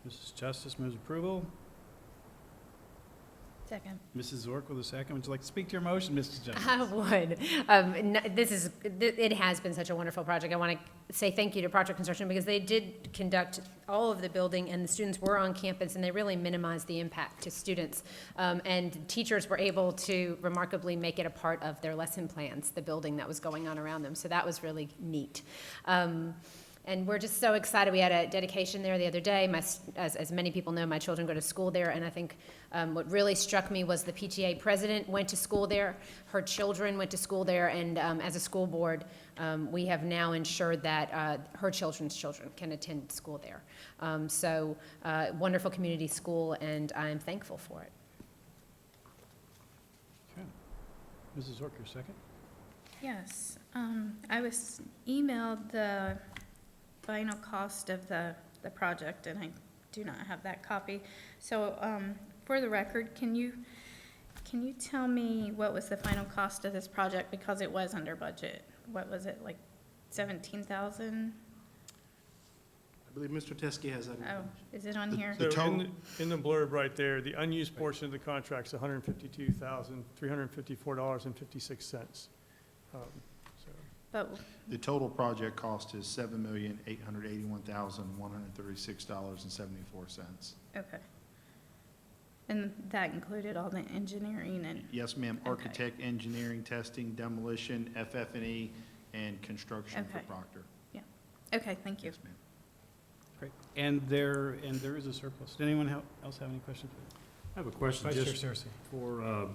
Mrs. Justice moves approval. Second. Mrs. Zork with a second. Would you like to speak to your motion, Mrs. Jones? I would. It has been such a wonderful project. I want to say thank you to Proctor Construction because they did conduct all of the building and the students were on campus and they really minimized the impact to students. And teachers were able to remarkably make it a part of their lesson plans, the building that was going on around them. So that was really neat. And we're just so excited. We had a dedication there the other day. As many people know, my children go to school there, and I think what really struck me was the PTA president went to school there, her children went to school there, and as a school board, we have now ensured that her children's children can attend school there. Wonderful community school, and I'm thankful for it. Okay. Mrs. Zork, your second? Yes, I was emailed the final cost of the project, and I do not have that copy. So, for the record, can you tell me what was the final cost of this project, because it was under budget? What was it, like 17,000? I believe Mr. Teske has that. Oh, is it on here? So in the blurb right there, the unused portion of the contract is $152,354.56. But the total project cost is $7,881,136.74. okay. And that included all the engineering and? Yes, ma'am. Architect, engineering, testing, demolition, FF&E, and construction for Okay. Proctor. Yeah. Okay, thank you. Yes, ma'am. Great. And there is a surplus. Did anyone else have any questions? I have a question Vice Chair just Searcy. for,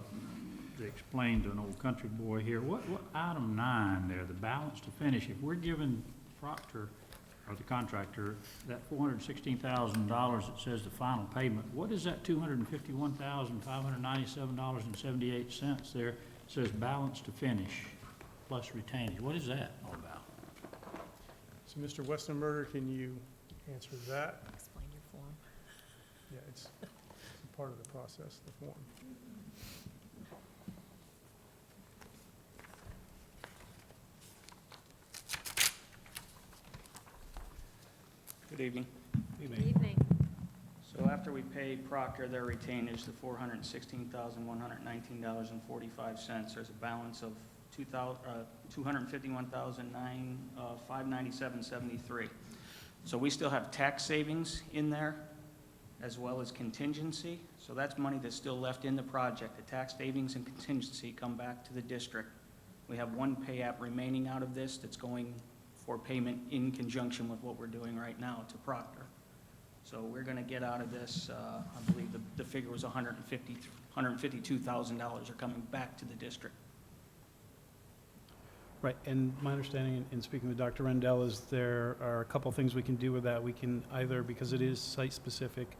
to explain to an old country boy here. What item 9 there, the balance to finish, if we're giving Proctor, or the contractor, that $416,000 that says the final payment, what is that $251,597.78 there? It says balance to finish plus retainage. What is that all about? So Mr. Westenberger, can you answer that? Explain your form. Yeah, it's part of the process, the form. Good evening. Good evening. So after we pay Proctor their retainage, the $416,119.45, there's a balance of $251,597.73. So we still have tax savings in there as well as contingency. So that's money that's still left in the project. The tax savings and contingency come back to the district. We have one pay app remaining out of this that's going for payment in conjunction with what we're doing right now to Proctor. So we're going to get out of this, I believe the figure was $152,000 are coming back to the district. Right, and my understanding in speaking with Dr. Rendell is there are a couple things we can do with that. We can either, because it is site-specific,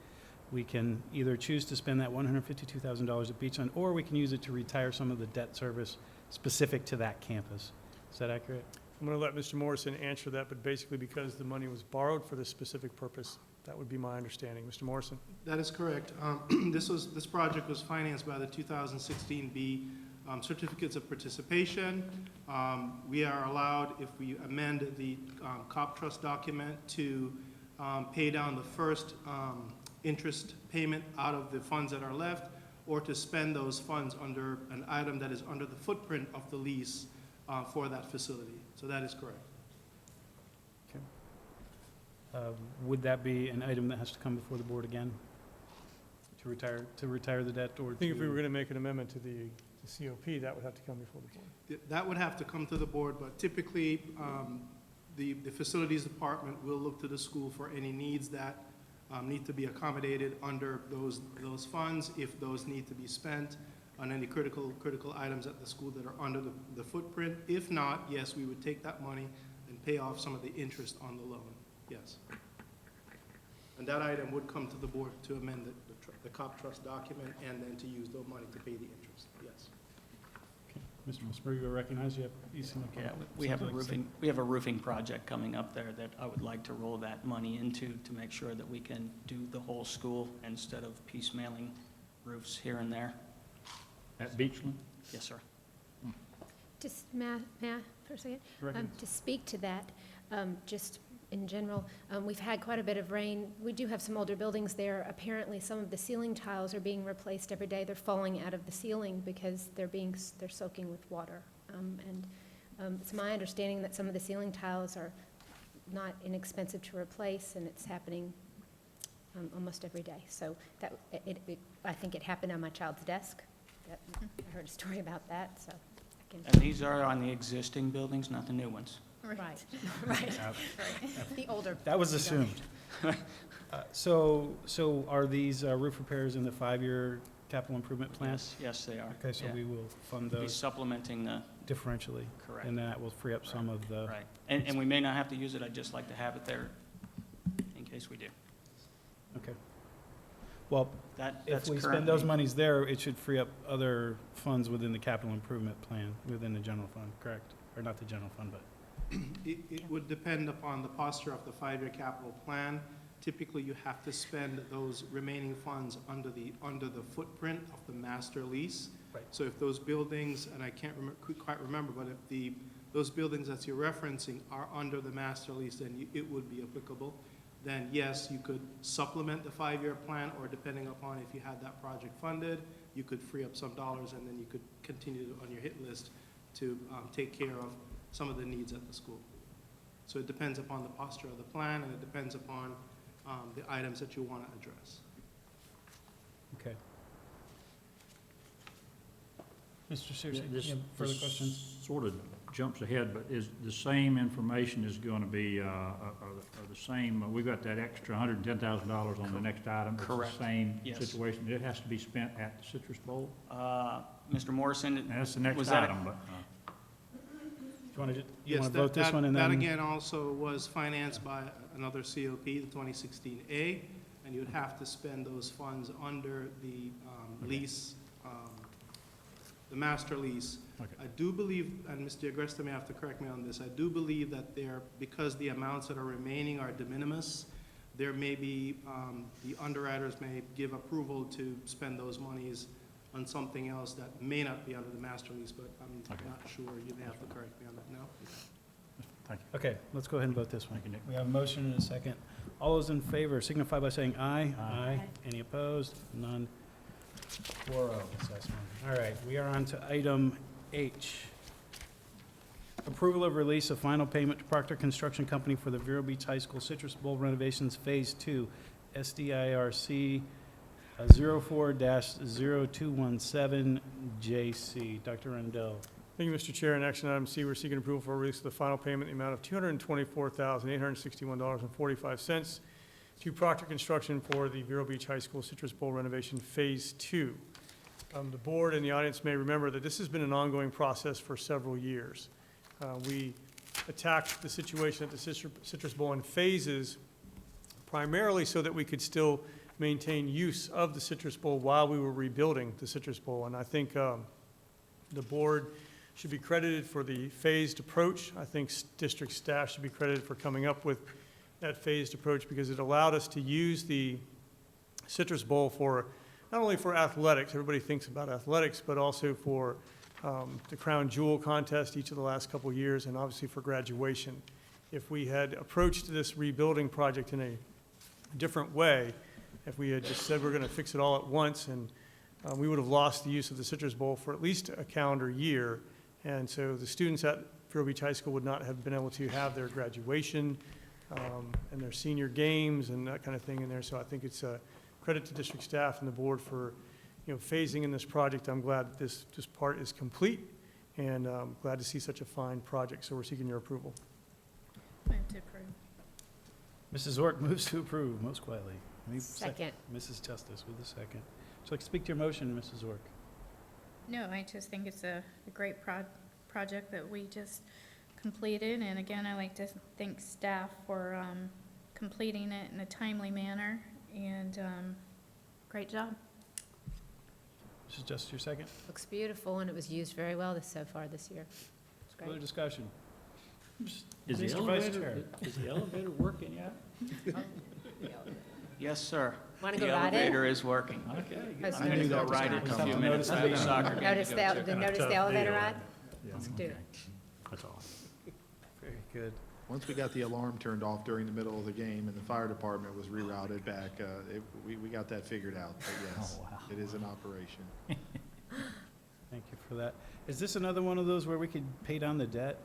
we can either choose to spend that $152,000 at Beachland, or we can use it to retire some of the debt service specific to that campus. Is that accurate? I'm going to let Mr. Morrison answer that, but basically because the money was borrowed for this specific purpose, that would be my understanding. Mr. Morrison? That is correct. This project was financed by the 2016B certificates of participation. We are allowed, if we amend the COP trust document, to pay down the first interest payment out of the funds that are left, or to spend those funds under an item that is under the footprint of the lease for that facility. So that is correct. Okay. Would that be an item that has to come before the board again to retire the debt, or I think if we were going to make an amendment to the COP, that would have to come before the board. That would have to come to the board, but typically, the facilities department will look to the school for any needs that need to be accommodated under those funds, if those need to be spent on any critical items at the school that are under the footprint. If not, yes, we would take that money and pay off some of the interest on the loan, yes. And that item would come to the board to amend the COP trust document and then to use the money to pay the interest, yes. Mr. Musburger, you recognize you seem like Yeah, we have a roofing project coming up there that I would like to roll that money into to make sure that we can do the whole school instead of piecemealing roofs here and there. At Beachland? Yes, sir. Just, may I for a second? Directly. To speak to that, just in general. We've had quite a bit of rain. We do have some older buildings there. Apparently, some of the ceiling tiles are being replaced every day. They're falling out of the ceiling because they're soaking with water. It's my understanding that some of the ceiling tiles are not inexpensive to replace, and it's happening almost every day. So I think it happened on my child's desk. I heard a story about that, so I can. And these are on the existing buildings, not the new ones. Right, right. The older. That was assumed. So are these roof repairs in the 5-year capital improvement plan? Yes, they are. Okay, so Yeah. we will fund Be those supplementing the, differentially. Correct. And that will free up some of the. right. And we may not have to use it, I'd just like to have it there in case we do. Okay. Well, if That's we spend those monies there, it should free up other funds within the capital improvement plan, within the general fund, correct? Or not the general fund, but. It would depend upon the posture of the 5-year capital plan. Typically, you have to spend those remaining funds under the footprint of the master lease. Right. So if those buildings, and I can't quite remember, but if those buildings that you're referencing are under the master lease, then it would be applicable. Then yes, you could supplement the 5-year plan, or depending upon if you had that project funded, you could free up some dollars, and then you could continue on your hit list to take care of some of the needs at the school. So it depends upon the posture of the plan, and it depends upon the items that you want to address. Okay. Mr. Searcy, This- you have further this questions? Sort of jumps ahead, but is the same information is going to be, are the same, we've got that extra $110,000 on the next item. Correct. It's the same Yes. situation. It has to be spent at the Citrus Bowl? Mr. Morrison, And that's the next was that- item, but. You want to Yes, vote this one and then? that again also was financed by another COP, the 2016A, and you'd have to spend those funds under the lease, the master lease. Okay. I do believe, and Mr. Agresta may have to correct me on this, I do believe that because the amounts that are remaining are de minimis, there may be, the underwriters may give approval to spend those monies on something else that may not be under the master lease, but I'm not sure. You may have to correct me on that now. Thank you. Okay, let's go ahead and vote this one. Thank you, Nick. We have a motion and a second. All those in favor signify by saying aye. Aye. Any opposed? None. 4-0 assessment. All right, we are on to item H. Approval of release of final payment to Proctor Construction Company for the Vero Beach High School Citrus Bowl renovations Phase 2, SDIRC 04-0217JC. Dr. Rendell. Thank you, Mr. Chair. In action item C, we're seeking approval for release of the final payment in the amount of $224,861.45 to Proctor Construction for the Vero Beach High School Citrus Bowl renovation Phase 2. The board and the audience may remember that this has been an ongoing process for several years. We attacked the situation at the Citrus Bowl in phases, primarily so that we could still maintain use of the Citrus Bowl while we were rebuilding the Citrus Bowl. And I think the board should be credited for the phased approach. I think district staff should be credited for coming up with that phased approach, because it allowed us to use the Citrus Bowl for, not only for athletics, everybody thinks about athletics, but also for the Crown Jewel contest each of the last couple of years, and obviously for graduation. If we had approached this rebuilding project in a different way, if we had just said we're going to fix it all at once, and we would have lost the use of the Citrus Bowl for at least a calendar year. And so the students at Vero Beach High School would not have been able to have their graduation and their senior games and that kind of thing in there. So I think it's a credit to district staff and the board for, phasing in this project. I'm glad that this part is complete, and glad to see such a fine project. So we're seeking your approval. Move to approve. Mrs. Ork moves to approve, most quietly. Second. Mrs. Justice with a second. Would you like to speak to your motion, Mrs. Ork? No, I just think it's a great project that we just completed, and again, I like to thank staff for completing it in a timely manner, and great job. Mrs. Justice, your second? Looks beautiful, and it was used very well so far this year. It's great. Further discussion? Is the Mr. Vice elevator, Chair. is the elevator working yet? Yes, sir. Wanna go The ride it? elevator is working. Okay. Let's I'm going to notice go that ride was it in a nice. few minutes. I have a soccer game to Notice go to. the elevator ride? Yeah, Let's do okay. it. That's all. Very good. Once we got the alarm turned off during the middle of the game and the fire department was rerouted back, we got that figured out. But yes, it is in operation. Thank you for that. Is this another one of those where we could pay down the debt?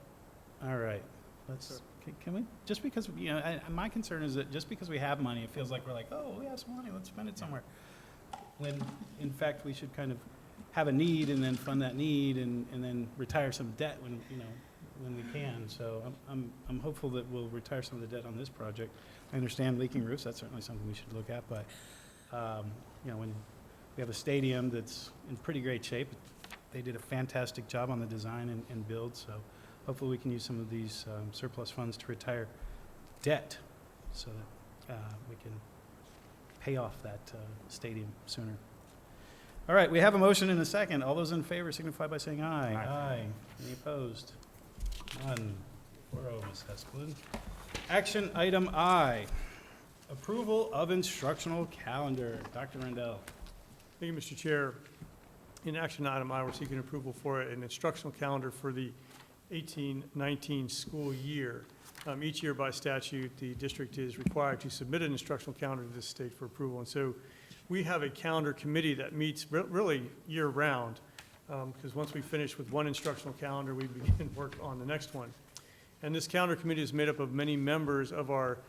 All right, can we, just because, you know, my concern is that just because we have money, it feels like we're like, oh, we have some money, let's spend it somewhere. When, in fact, we should kind of have a need and then fund that need and then retire some debt when, you know, when we can. So I'm hopeful that we'll retire some of the debt on this project. I understand leaking roofs, that's certainly something we should look at, but, you know, when we have a stadium that's in pretty great shape, they did a fantastic job on the design and build, so hopefully we can use some of these surplus funds to retire debt so that we can pay off that stadium sooner. All right, we have a motion and a second. All those in favor signify by saying aye. Aye. Any opposed? None. 4-0, Ms. Hespeland. Action item I, approval of instructional calendar. Dr. Rendell. Thank you, Mr. Chair. In action item I, we're seeking approval for an instructional calendar for the 18-19 school year. Each year by statute, the district is required to submit an instructional calendar to the state for approval. And so we have a calendar committee that meets really year-round, because once we finish with one instructional calendar, we begin work on the next one. And this calendar committee is made up of many members of our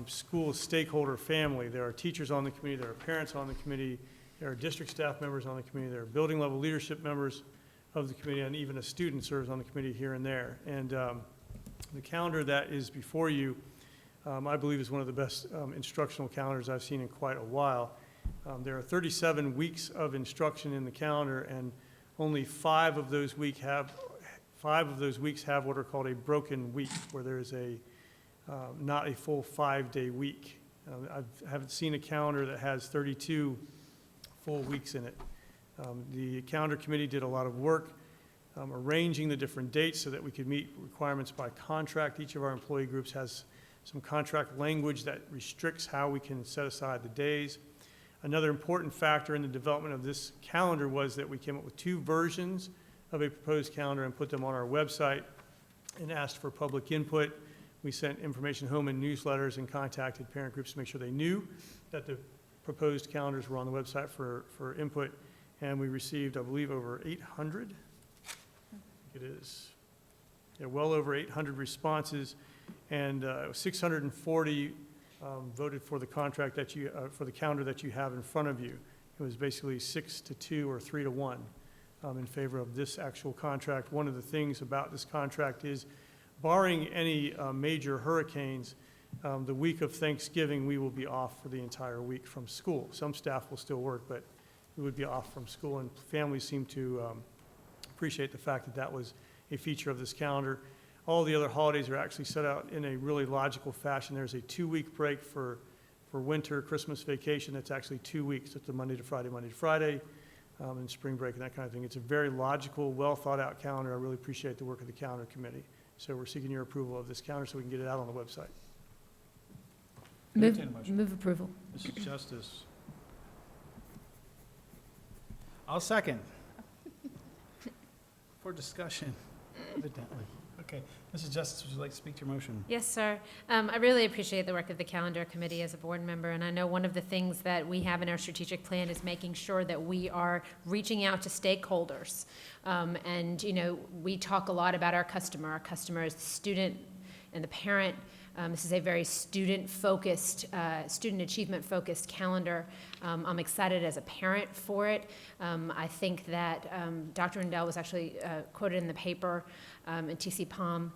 school stakeholder family. There are teachers on the committee, there are parents on the committee, there are district staff members on the committee, there are building level leadership members of the committee, and even a student serves on the committee here and there. And the calendar that is before you, I believe, is one of the best instructional calendars I've seen in quite a while. There are 37 weeks of instruction in the calendar, and only 5 of those weeks have what are called a broken week, where there is not a full 5-day week. I haven't seen a calendar that has 32 full weeks in it. The calendar committee did a lot of work arranging the different dates so that we could meet requirements by contract. Each of our employee groups has some contract language that restricts how we can set aside the days. Another important factor in the development of this calendar was that we came up with 2 versions of a proposed calendar and put them on our website and asked for public input. We sent information home in newsletters and contacted parent groups to make sure they knew that the proposed calendars were on the website for input. And we received, I believe, over 800. It is, yeah, well over 800 responses, and 640 voted for the contract that for the calendar that you have in front of you. It was basically 6-2 or 3-1 in favor of this actual contract. One of the things about this contract is, barring any major hurricanes, the week of Thanksgiving we will be off for the entire week from school. Some staff will still work, but we would be off from school, and families seem to appreciate the fact that that was a feature of this calendar. All the other holidays are actually set out in a really logical fashion. There's a 2-week break for winter, Christmas vacation. That's actually 2 weeks. It's a Monday to Friday, and spring break and that kind of thing. It's a very logical, well thought out calendar. I really appreciate the work of the calendar committee. So we're seeking your approval of this calendar so we can get it out on the website. Move approval. Mrs. Justice. I'll second. For discussion, evidently. Okay. Mrs. Justice, would you like to speak to your motion? Yes, sir. I really appreciate the work of the calendar committee as a board member, and I know one of the things that we have in our strategic plan is making sure that we are reaching out to stakeholders. And, you know, we talk a lot about our customer. Our customer is the student and the parent. This is a very student-focused, student achievement-focused calendar. I'm excited as a parent for it. I think that Dr. Rendell was actually quoted in the paper in TC Palm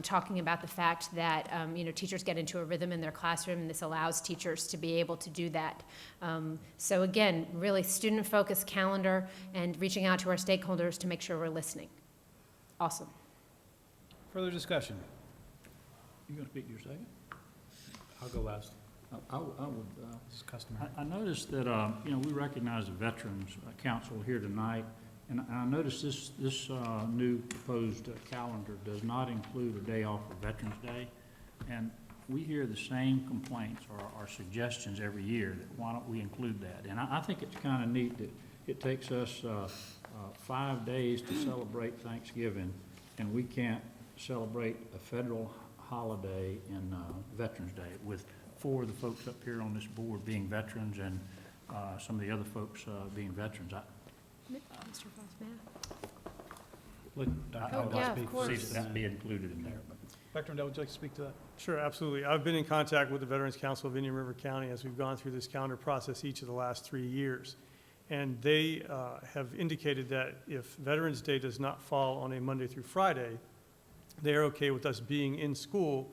talking about the fact that you know, teachers get into a rhythm in their classroom, and this allows teachers to be able to do that. So again, really student-focused calendar and reaching out to our stakeholders to make sure we're listening. Awesome. Further discussion? You going to speak to your second? I'll go last. I would. This is customary. I noticed that, you know, we recognize the Veterans Council here tonight, and I noticed this new proposed calendar does not include a day off for Veterans Day, and we hear the same complaints or suggestions every year that why don't we include that? And I think it's kind of neat that it takes us 5 days to celebrate Thanksgiving, and we can't celebrate a federal holiday in Veterans Day, with 4 of the folks up here on this board being veterans and some of the other folks being veterans. Mr. Voss, may I? Let Dr. I would Rendell yeah, of speak course. see first, that and be then- included in there. But Dr. Rendell, would you like to speak to that? Sure, absolutely. I've been in contact with the Veterans Council of Indian River County as we've gone through this calendar process each of the last 3 years. And they have indicated that if Veterans Day does not fall on a Monday through Friday, they are okay with us being in school,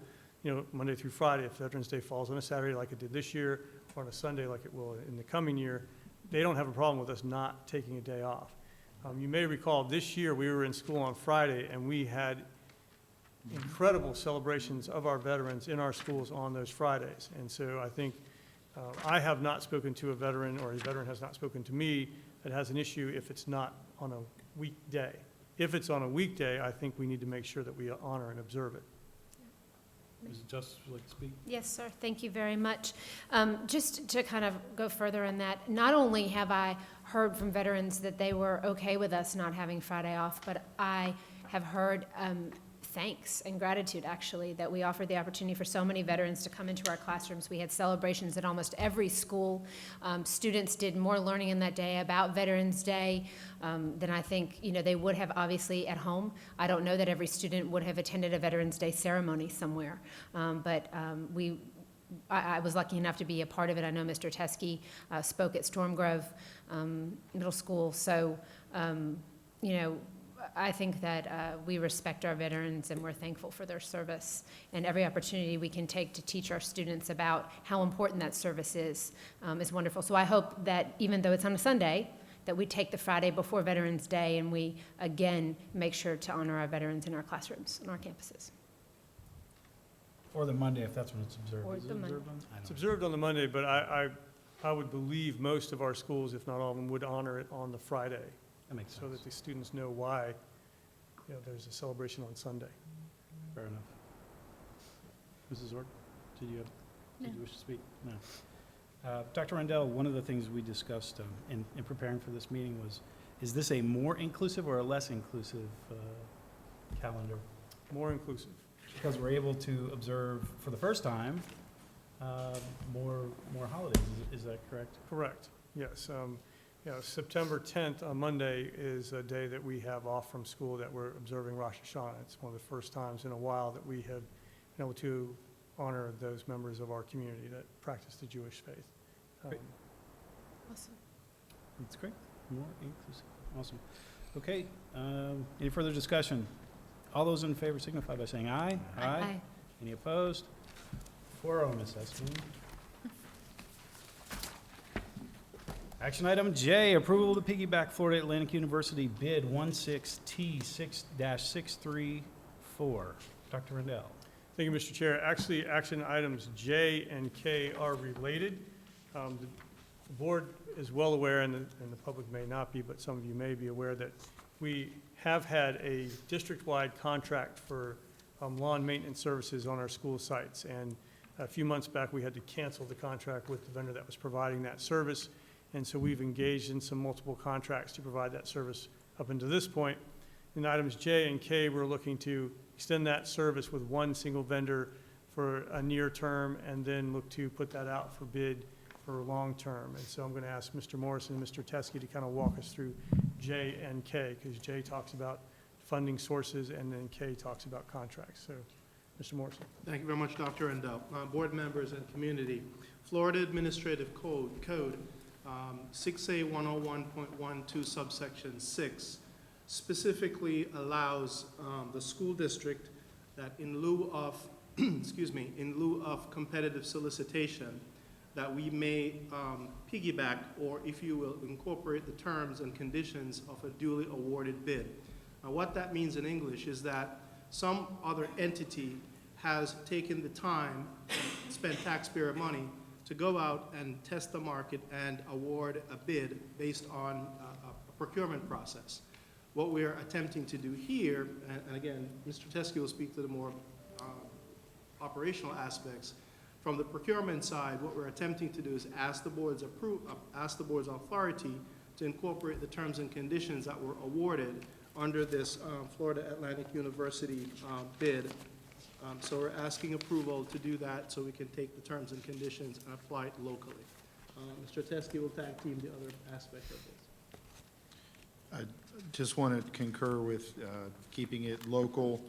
Monday through Friday. If Veterans Day falls on a Saturday like it did this year, or on a Sunday like it will in the coming year, they don't have a problem with us not taking a day off. You may recall this year we were in school on Friday and we had incredible celebrations of our veterans in our schools on those Fridays. And so I think I have not spoken to a veteran, or a veteran has not spoken to me, that has an issue if it's not on a weekday. If it's on a weekday, I think we need to make sure that we honor and observe it. Mrs. Justice, would you like to speak? Yes, sir. Thank you very much. Just to kind of go further on that, not only have I heard from veterans that they were okay with us not having Friday off, but I have heard thanks and gratitude, actually, that we offered the opportunity for so many veterans to come into our classrooms. We had celebrations at almost every school. Students did more learning in that day about Veterans Day than I think they would have obviously at home. I don't know that every student would have attended a Veterans Day ceremony somewhere, but I was lucky enough to be a part of it. I know Mr. Teskey spoke at Storm Grove Middle School, so I think that we respect our veterans and we're thankful for their service, and every opportunity we can take to teach our students about how important that service is wonderful. So I hope that even though it's on a Sunday, that we take the Friday before Veterans Day and we again make sure to honor our veterans in our classrooms and our campuses. Or the Monday, if that's when it's observed. Or Is it the Monday. observed on? I It's don't observed on the Monday, but I would believe most of our schools, if not all of them, would honor it on the Friday, That makes so sense. that the students know why there's a celebration on Sunday. Fair enough. Mrs. Ord, did you wish to speak? No. Dr. Rendell, one of the things we discussed in preparing for this meeting was, is this a more inclusive or a less inclusive calendar? More inclusive. Because we're able to observe, for the first time, more holidays. Is that correct? Correct, yes. September 10th on Monday is a day that we have off from school that we're observing Rosh Hashanah. It's one of the first times in a while that we have been able to honor those members of our community that practice the Jewish faith. Great. Awesome. That's great. More inclusive. Awesome. Okay, any further discussion? All those in favor signify by saying aye. Aye. Any opposed? 4-0, Ms. Esplin. Action item J, approval of the piggyback Florida Atlantic University bid 16T6-634. Dr. Rendell. Thank you, Mr. Chair. Actually, action items J and K are related. The board is well aware, and the public may not be, but some of you may be aware, that we have had a district-wide contract for lawn maintenance services on our school sites. And a few months back, we had to cancel the contract with the vendor that was providing that service. And so we've engaged in some multiple contracts to provide that service up until this point. In items J and K, we're looking to extend that service with one single vendor for a near term, and then look to put that out for bid for long term. And so I'm going to ask Mr. Morrison and Mr. Teskey to kind of walk us through J and K, because J talks about funding sources and then K talks about contracts. So, Mr. Morrison. Thank you very much, Dr. Rendell. Board members and community, Florida Administrative Code 6A101.12 subsection 6 specifically allows the school district that in lieu of, in lieu of competitive solicitation, that we may piggyback, or if you will, incorporate the terms and conditions of a duly awarded bid. Now, what that means in English is that some other entity has taken the time, spent taxpayer money, to go out and test the market and award a bid based on a procurement process. What we're attempting to do here, and again, Mr. Teskey will speak to the more operational aspects. From the procurement side, what we're attempting to do is ask the board's authority to incorporate the terms and conditions that were awarded under this Florida Atlantic University bid So we're asking approval to do that so we can take the terms and conditions and apply it locally. Mr. Teske will tag team the other aspect of this. I just want to concur with keeping it local.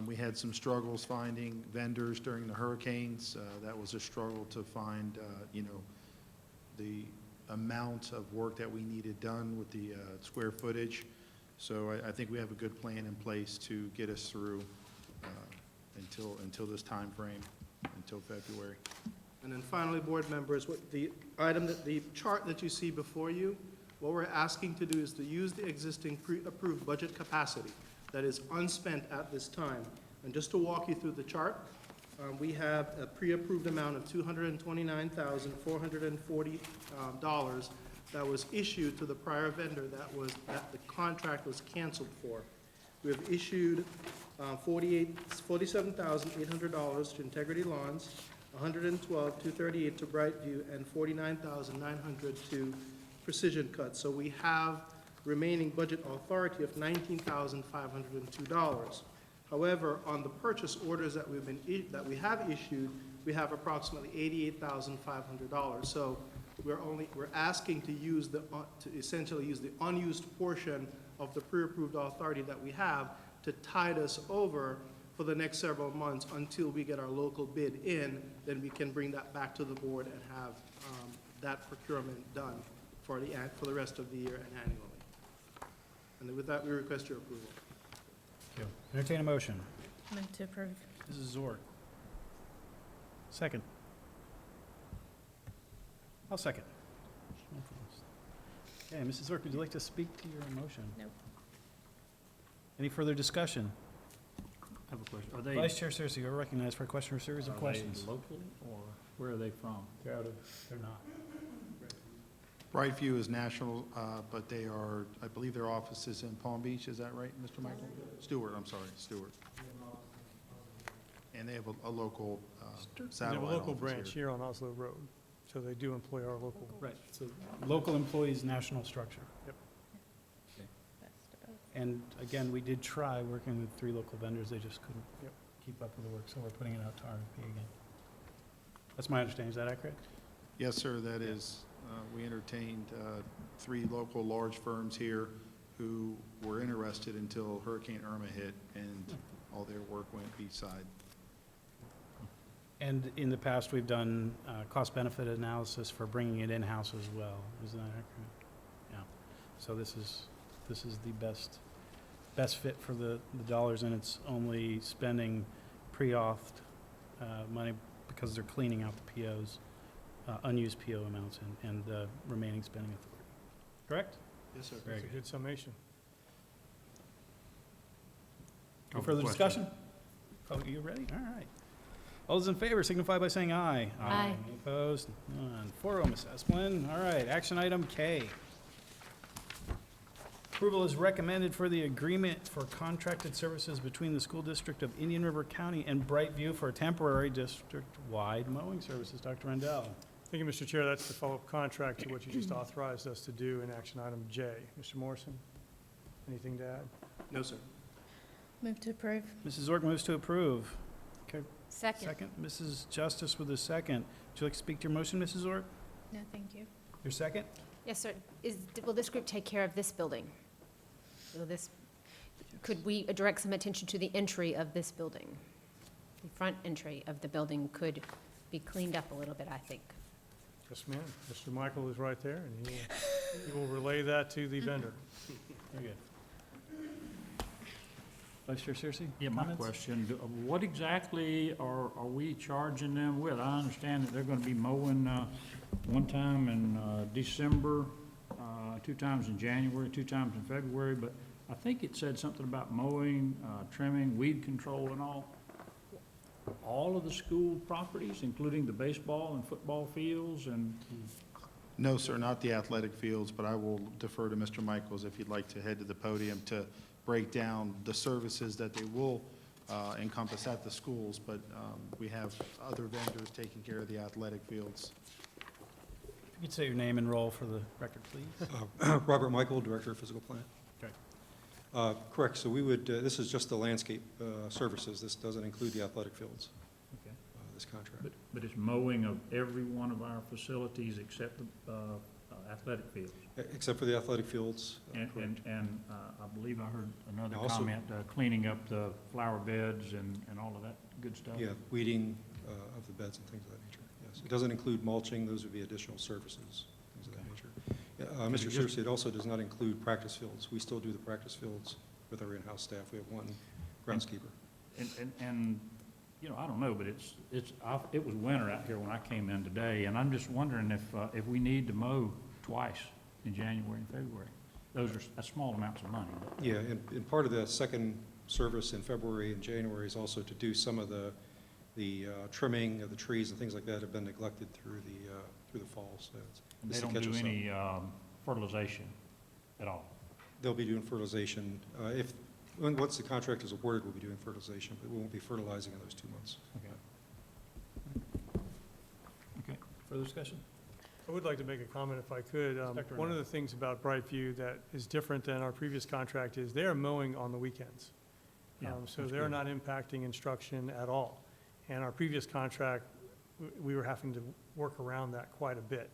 We had some struggles finding vendors during the hurricanes. That was a struggle to find, the amount of work that we needed done with the square footage. So I think we have a good plan in place to get us through until this time frame, until February. And then finally, board members, the chart that you see before you, what we're asking to do is to use the existing pre-approved budget capacity that is unspent at this time. And just to walk you through the chart, we have a pre-approved amount of $229,440 that was issued to the prior vendor that the contract was canceled for. We have issued $47,800 to Integrity Lawns, $112,238 to Brightview, and $49,900 to Precision Cuts. So we have remaining budget authority of $19,502. However, on the purchase orders that we have issued, we have approximately $88,500. So we're asking to essentially use the unused portion of the pre-approved authority that we have to tide us over for the next several months until we get our local bid in. Then we can bring that back to the board and have that procurement done for the rest of the year and annually. And with that, we request your approval. Thank you. Entertain a motion. Move to approve. Mrs. Zork. Second. I'll second. Okay, Mrs. Zork, would you like to speak to your motion? Nope. Any further discussion? I have a question. Are they? Vice Chair Cersey, you're recognized for a question or series of questions. Are they locally, or where are they from? They're not. Brightview is national, but they are, I believe their office is in Palm Beach, is that right, Mr. Michael? Stewart, I'm sorry, Stewart. And they have a local They satellite have a local office branch here on Oslo Road, so they do employ our local. Right, so local employees, national structure. Yep. And again, we did try working with 3 local vendors, they just couldn't keep up with the work, so we're putting it out to RFP again. That's my understanding, is that accurate? Yes, sir, that is. We entertained 3 local large firms here who were interested until Hurricane Irma hit and all their work went beachside. And in the past, we've done cost-benefit analysis for bringing it in-house as well, is that accurate? Yeah, so this is the best fit for the dollars, and it's only spending pre-authed money because they're cleaning out the POs. Unused PO amounts and the remaining spending authority. Correct? Yes, sir. Very That's a good. good summation. Any further discussion? Oh, you ready? All right. All those in favor signify by saying aye. Aye. Any opposed? None. 4-0, Ms. Esplin. All right, action item K. Approval is recommended for the agreement for contracted services between the School District of Indian River County and Brightview for temporary district-wide mowing services. Dr. Rendell. Thank you, Mr. Chair. That's the follow-up contract to what you just authorized us to do in action item J. Mr. Morrison, anything to add? No, sir. Move to approve. Mrs. Zork moves to approve. Okay. Second. Second. Mrs. Justice with a second. Would you like to speak to your motion, Mrs. Zork? No, thank you. Your second? Yes, sir. Will this group take care of this building? Could we direct some attention to the entry of this building? The front entry of the building could be cleaned up a little bit, I think. Yes, ma'am. Mr. Michael is right there, and he will relay that to the vendor. Very good. Vice Chair Searcy? Yeah, my comments? question, what exactly are we charging them with? I understand that they're gonna be mowing, one time in, December, 2 times in January, 2 times in February, but I think it said something about mowing, trimming, weed control and all of the school properties, including the baseball and football fields and? No, sir, not the athletic fields, but I will defer to Mr. Michaels if you'd like to head to the podium to break down the services that they will encompass at the schools, but we have other vendors taking care of the athletic fields. If you could say your name and role for the record, please. Robert Michael, Director of Physical Plant. Okay. Correct, so we would, this is just the landscape services. This doesn't include the athletic fields, Okay. this contract. But it's mowing of every one of our facilities except the athletic fields. Except for the athletic fields. And I believe I heard another Also- comment, cleaning up the flower beds and all of that good stuff. Yeah, weeding of the beds and things of that nature, yes. It doesn't include mulching, those would be additional services, things of that nature. Mr. Searcy, it also does not include practice fields. We still do the practice fields with our in-house staff. We have one groundskeeper. And you know, I don't know, but it was winter out here when I came in today, and I'm just wondering if we need to mow twice in January and February. That's small amounts of money. Yeah, and part of the second service in February and January is also to do some of the trimming of the trees and things like that have been neglected through the fall, so it's. And this they will don't catch do us up. any fertilization at all? They'll be doing fertilization. Once the contract is awarded, we'll be doing fertilization, but we won't be fertilizing in those 2 months. Okay. Further discussion? I would like to make a comment if I could. Dr. One of Rendell. the things about Brightview that is different than our previous contract is they are mowing on the weekends. Yeah, So that's they're good. not impacting instruction at all. And our previous contract, we were having to work around that quite a bit.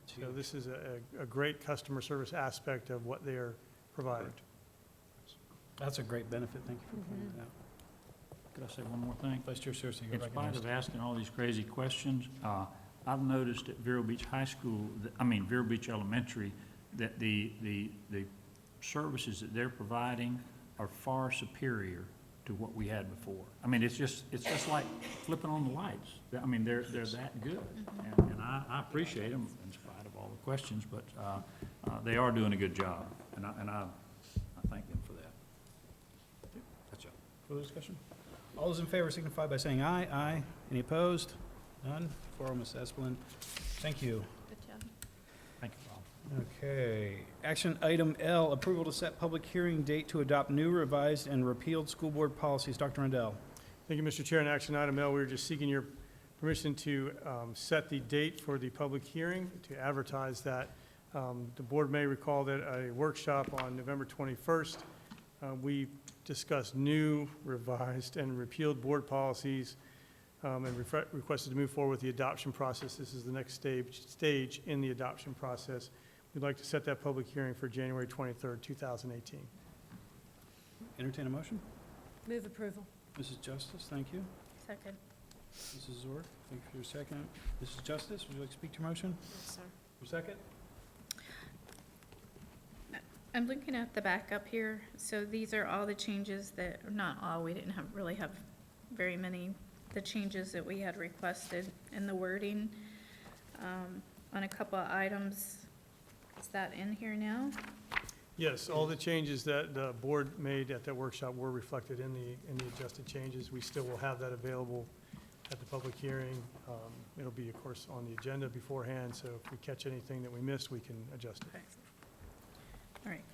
So this is a great customer service aspect of what they are providing. That's a great benefit. Thank you for pointing that out. Could I say one more thing? Vice Chair Searcy, you're In spite recognized. of asking all these crazy questions, I've noticed at Vero Beach High School, Vero Beach Elementary, that the services that they're providing are far superior to what we had before. I mean, it's just like flipping on the lights. I mean, they're that good. And I appreciate them in spite of all the questions, but they are doing a good job, and I thank them for that. That's all. Further discussion? All those in favor signify by saying aye. Aye. Any opposed? None? 4-0, Ms. Esplin. Thank you. Good job. Thank you, Bob. Okay. Action item L, approval to set public hearing date to adopt new revised and repealed school board policies. Dr. Rendell. Thank you, Mr. Chair. In action item L, we were just seeking your permission to set the date for the public hearing, to advertise that. The board may recall that a workshop on November 21st, we discussed new, revised, and repealed board policies and requested to move forward with the adoption process. This is the next stage in the adoption process. We'd like to set that public hearing for January 23rd, 2018. Entertain a motion? Move approval. Mrs. Justice, thank you. Second. Mrs. Zork, thank you for your second. Mrs. Justice, would you like to speak to your motion? Yes, sir. Your second? I'm looking at the back up here. So these are all the changes that, or not all, we didn't really have very many, the changes that we had requested in the wording on a couple of items. Is that in here now? Yes, all the changes that the board made at that workshop were reflected in the adjusted changes. We still will have that available at the public hearing. It'll be, of course, on the agenda beforehand, so if we catch anything that we missed, we can adjust it. All right.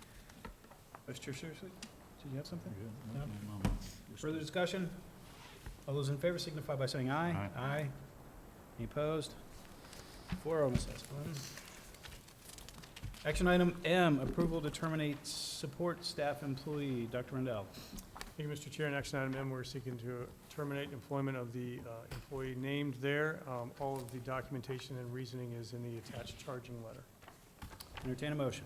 Vice Chair Searcy, did you have something? Good. No? Further discussion? All those in favor signify by saying aye. Aye. Aye. Any opposed? 4-0, Ms. Esplin. Action item M, approval to terminate support staff employee. Dr. Rendell. Thank you, Mr. Chair. In action item M, we're seeking to terminate employment of the employee named there. All of the documentation and reasoning is in the attached charging letter. Entertain a motion.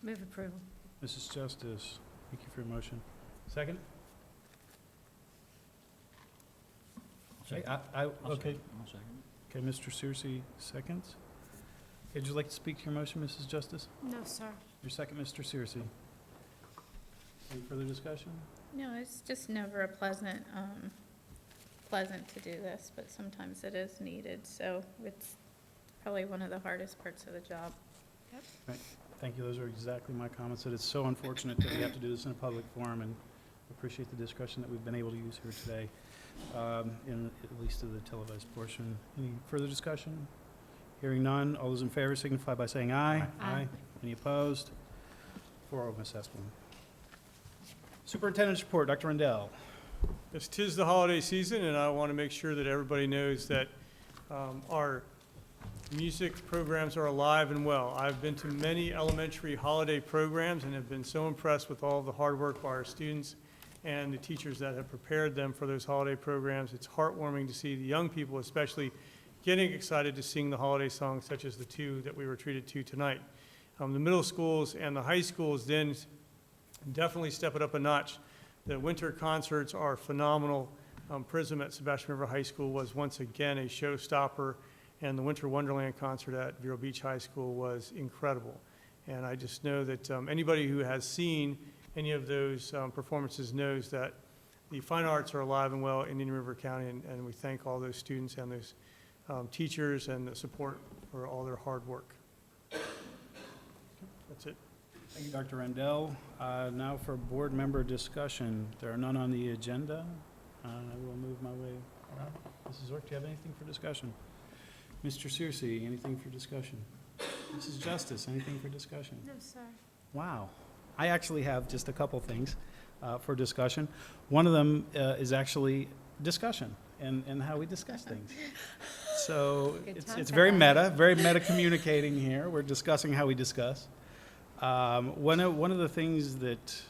Move approval. Mrs. Justice, thank you for your motion. Second? Okay, okay. I'll second. Okay, Mr. Searcy, seconds. Okay, would you like to speak to your motion, Mrs. Justice? No, sir. Your second, Mr. Searcy. Any further discussion? No, it's just never a pleasant to do this, but sometimes it is needed. So it's probably one of the hardest parts of the job. Right. Thank you. Those are exactly my comments, that it's so unfortunate that we have to do this in a public forum, and appreciate the discussion that we've been able to use here today, in at least to the televised portion. Any further discussion? Hearing none. All those in favor signify by saying aye. Aye. Any opposed? 4-0, Ms. Esplin. Superintendent's report, Dr. Rendell. Yes, 'tis the holiday season, and I want to make sure that everybody knows that our music programs are alive and well. I've been to many elementary holiday programs and have been so impressed with all the hard work by our students and the teachers that have prepared them for those holiday programs. It's heartwarming to see the young people especially getting excited to sing the holiday songs such as the two that we were treated to tonight. The middle schools and the high schools then definitely step it up a notch. The winter concerts are phenomenal. Prism at Sebastian River High School was once again a showstopper, and the Winter Wonderland concert at Vero Beach High School was incredible. And I just know that anybody who has seen any of those performances knows that the fine arts are alive and well in Indian River County, and we thank all those students and those teachers and the support for all their hard work. That's it. Thank you, Dr. Rendell. Now for board member discussion. There are none on the agenda. I will move my way around. Mrs. Zork, do you have anything for discussion? Mr. Searcy, anything for discussion? Mrs. Justice, anything for discussion? No, sir. Wow. I actually have just a couple things for discussion. One of them is actually discussion and how we discuss things. So it's very meta communicating here. We're discussing how we discuss. One of the things that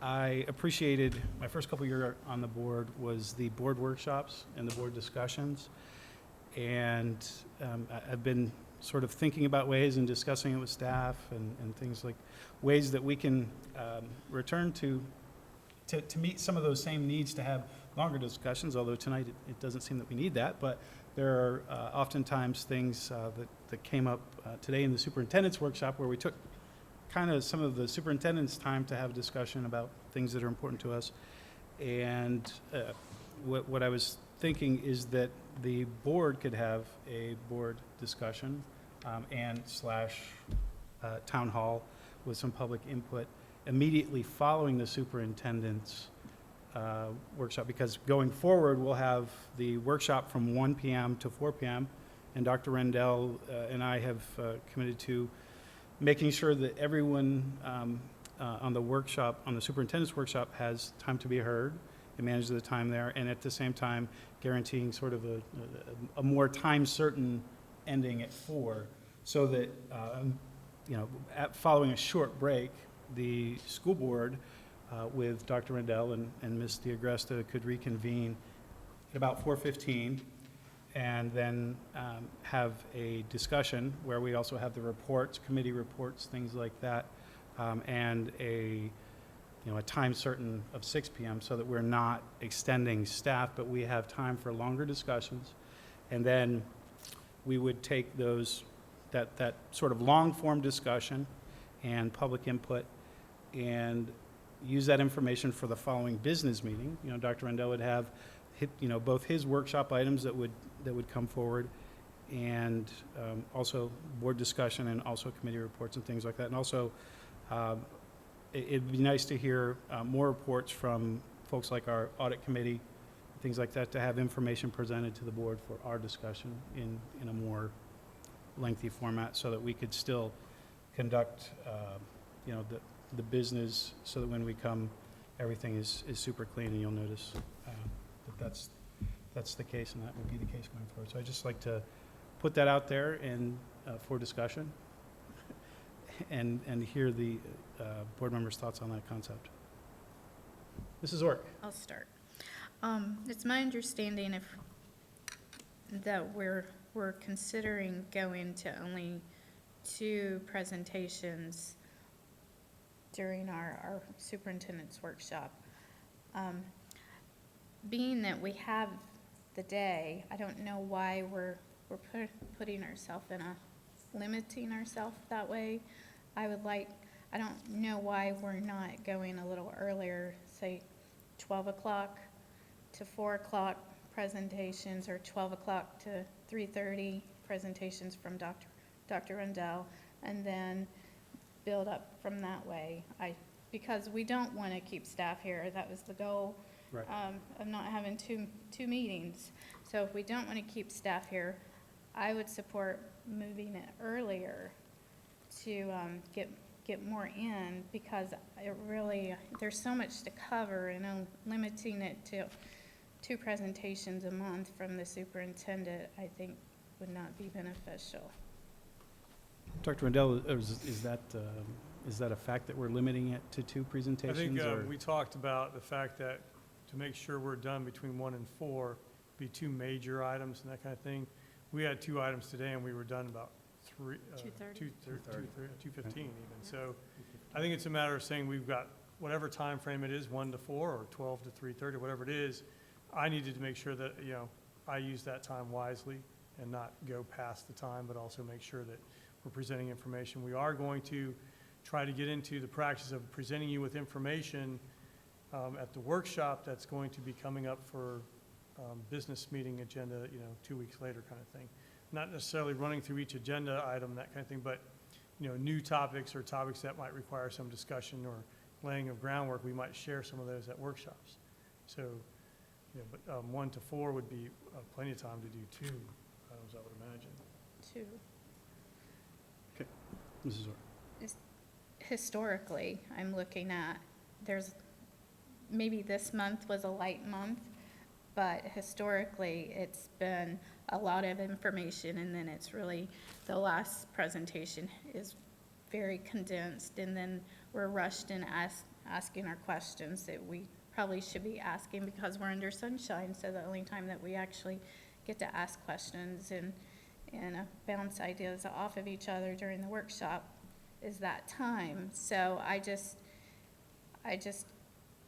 I appreciated my first couple years on the board was the board workshops and the board discussions. And I've been sort of thinking about ways and discussing it with staff and things like ways that we can return to meet some of those same needs to have longer discussions, although tonight it doesn't seem that we need that. But there are oftentimes things that came up today in the superintendent's workshop where we took kind of some of the superintendent's time to have a discussion about things that are important to us. And what I was thinking is that the board could have a board discussion and / town hall with some public input immediately following the superintendent's workshop, because going forward we'll have the workshop from 1 p.m. to 4 p.m. and Dr. Rendell and I have committed to making sure that everyone on the workshop, on the superintendent's workshop, has time to be heard and manage the time there, and at the same time guaranteeing sort of a more time certain ending at 4, so that following a short break, the school board with Dr. Rendell and Ms. DiAgresta could reconvene at about 4:15 and then have a discussion where we also have the reports, committee reports, things like that, and a time certain of 6 p.m. so that we're not extending staff, but we have time for longer discussions. And then we would take that sort of long form discussion and public input and use that information for the following business meeting. Dr. Rendell would have both his workshop items that would come forward, and also board discussion and also committee reports and things like that. And also, it'd be nice to hear more reports from folks like our audit committee, things like that, to have information presented to the board for our discussion in a more lengthy format, so that we could still conduct the business, so that when we come, everything is super clean, and you'll notice that that's the case, and that will be the case going forward. So I'd just like to put that out there and for discussion and hear the board members' thoughts on that concept. Mrs. Ork. I'll start. It's my understanding that we're considering going to only 2 presentations during our superintendent's workshop. Being that we have the day, I don't know why we're putting ourselves limiting ourselves that way. I don't know why we're not going a little earlier, say 12 o'clock to 4 o'clock presentations, or 12 o'clock to 3:30 presentations from Dr. Rendell, and then build up from that way. Because we don't want to keep staff here. That was the goal. Right. Of not having two meetings. So if we don't want to keep staff here, I would support moving it earlier to get more in, because there's so much to cover, and limiting it to 2 presentations a month from the superintendent, I think would not be beneficial. Dr. Rendell, is that a fact that we're limiting it to 2 I presentations? think or- we talked about the fact that to make sure we're done between 1 and 4, be 2 major items and that kind of thing. We had 2 items today and we were done about 2:15 even. So I think it's a matter of saying we've got whatever time frame it is, 1 to 4 or 12 to 3:30, whatever it is. I needed to make sure that, I use that time wisely and not go past the time, but also make sure that we're presenting information. We are going to try to get into the practice of presenting you with information at the workshop that's going to be coming up for business meeting agenda, 2 weeks later kind of thing. Not necessarily running through each agenda item, that kind of thing, but, new topics or topics that might require some discussion or laying of groundwork, we might share some of those at workshops. So, but 1 to 4 would be plenty of time to do 2 items, I would imagine. 2. Okay. Mrs. Orr. Historically, I'm looking at, maybe this month was a light month, but historically, it's been a lot of information, and then it's really, the last presentation is very condensed, and then we're rushed in asking our questions that we probably should be asking because we're under sunshine, so the only time that we actually get to ask questions and bounce ideas off of each other during the workshop is that time. So I just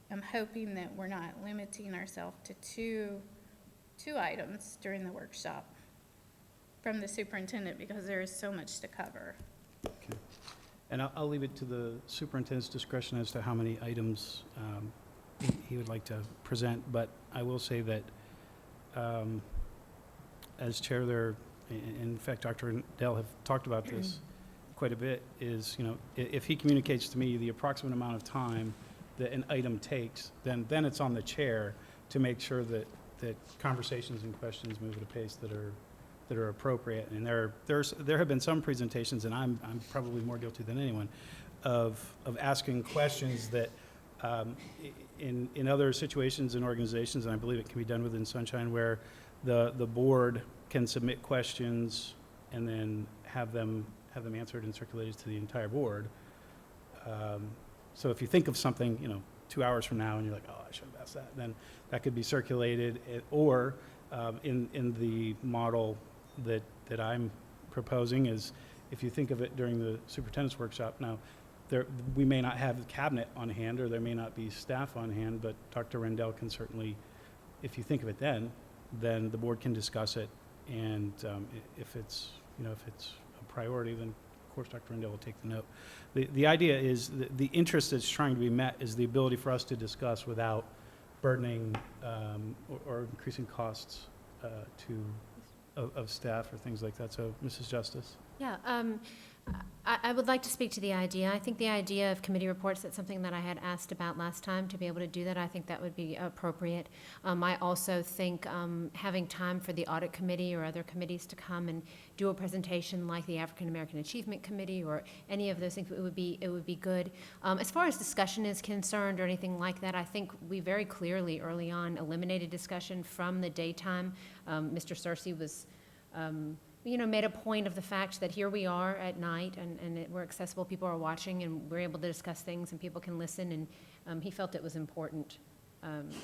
am hoping that we're not limiting ourselves to two items during the workshop from the superintendent, because there is so much to cover. Okay. And I'll leave it to the superintendent's discretion as to how many items he would like to present, but I will say that as chair there, in fact, Dr. Rendell have talked about this quite a bit, is, if he communicates to me the approximate amount of time that an item takes, then it's on the chair to make sure that conversations and questions move at a pace that are appropriate. And there have been some presentations, and I'm probably more guilty than anyone, of asking questions that in other situations and organizations, and I believe it can be done within Sunshine, where the board can submit questions and then have them answered and circulated to the entire board. So if you think of something, 2 hours from now, and you're like, oh, I should have asked that, then that could be circulated, or in the model that I'm proposing is, if you think of it during the superintendent's workshop, now, we may not have the cabinet on hand, or there may not be staff on hand, but Dr. Rendell can certainly, if you think of it then the board can discuss it, and if it's a priority, then of course Dr. Rendell will take the note. The idea is the interest that's trying to be met is the ability for us to discuss without burdening or increasing costs of staff or things like that. So, Mrs. Justice. Yeah, I would like to speak to the idea. I think the idea of committee reports, that's something that I had asked about last time, to be able to do that. I think that would be appropriate. I also think having time for the audit committee or other committees to come and do a presentation like the African American Achievement Committee or any of those things, it would be good. As far as discussion is concerned or anything like that, I think we very clearly early on eliminated discussion from the daytime. Mr. Searcy was made a point of the fact that here we are at night and we're accessible, people are watching, and we're able to discuss things and people can listen, and he felt it was important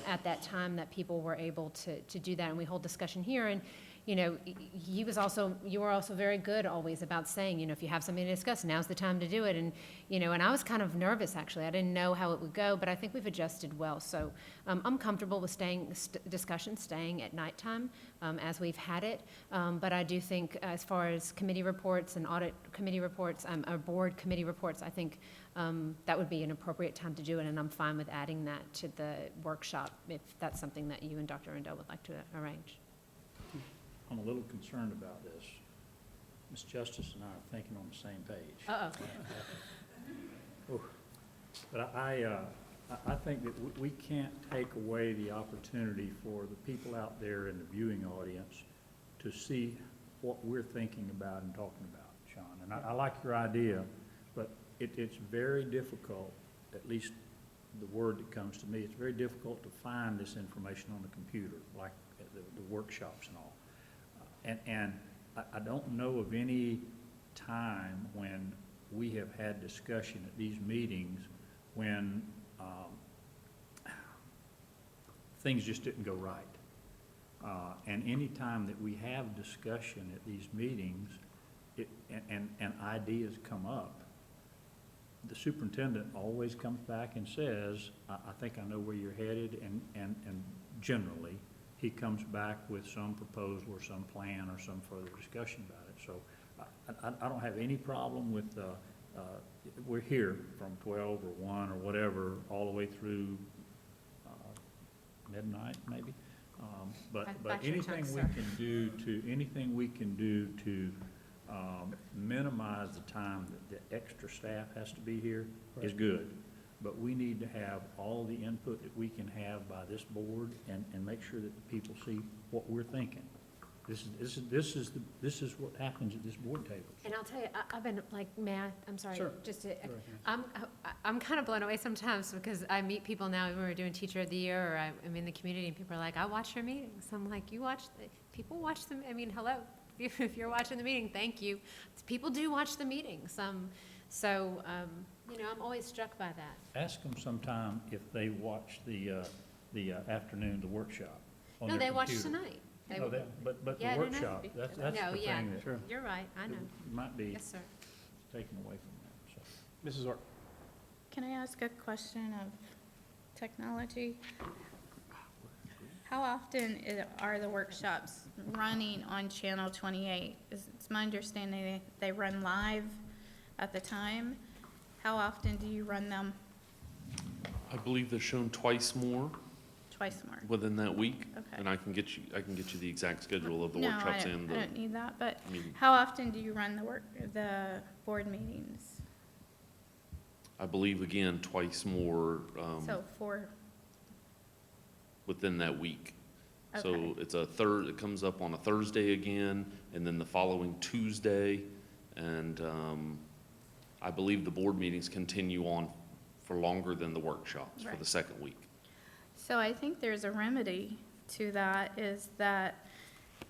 at that time that people were able to do that, and we hold discussion here. And you were also very good always about saying, if you have something to discuss, now's the time to do it. And and I was kind of nervous, actually. I didn't know how it would go, but I think we've adjusted well. So I'm comfortable with discussion staying at nighttime as we've had it. But I do think as far as committee reports and audit committee reports, or board committee reports, I think that would be an appropriate time to do it. And I'm fine with adding that to the workshop if that's something that you and Dr. Rendell would like to arrange. I'm a little concerned about this. Ms. Justice and I are thinking on the same page. But I think that we can't take away the opportunity for the people out there in the viewing audience to see what we're thinking about and talking about, Sean. And I like your idea, but it's very difficult, at least the word that comes to me, it's very difficult to find this information on the computer, like the workshops and all. And I don't know of any time when we have had discussion at these meetings when things just didn't go right. And any time that we have discussion at these meetings, and ideas come up, the superintendent always comes back and says, I think I know where you're headed, and generally, he comes back with some proposal or some plan or some further discussion about it. So I don't have any problem with, we're here from 12 or 1 or whatever, all the way through midnight, maybe. But anything we can do to minimize the time that the extra staff has to be here is good. But we need to have all the input that we can have by this board and make sure that the people see what we're thinking. This is what happens at this board table. And I'll tell you, I've been like, I'm sorry, Sure. just to, I'm kind of blown away sometimes because I meet people now when we're doing Teacher of the Year, or I'm in the community and people are like, I watch your meetings. I'm like, people watch them, I mean, hello, if you're watching the meeting, thank you. People do watch the meetings. I'm always struck by that. Ask them sometime if they watch the afternoon, the workshop on No, their they watch computer. tonight. No, but the Yeah, no, no. workshop, that's the No, thing yeah, that you're right, I know. might be Yes, sir. taken away from that, so. Mrs. Orr? Can I ask a question of technology? How often are the workshops running on Channel 28? It's my understanding they run live at the time. How often do you run them? I believe they're shown twice more Twice more? within that week. Okay. And I can get you the exact schedule of the No, workshops I and the. don't need that, but meeting. how often do you run the board meetings? I believe, again, twice more So 4, within that week. Okay. So it's it comes up on a Thursday again, and then the following Tuesday. And I believe the board meetings continue on for longer than the workshops for Right. the second week. So I think there's a remedy to that, is that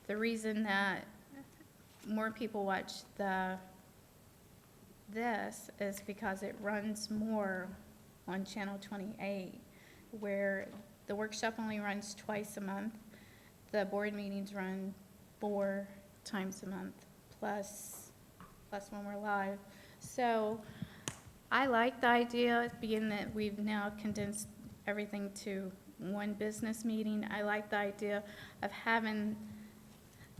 the reason that more people watch this is because it runs more on Channel 28, where the workshop only runs twice a month. The board meetings run 4 times a month, plus when we're live. So I like the idea, being that we've now condensed everything to one business meeting. I like the idea of having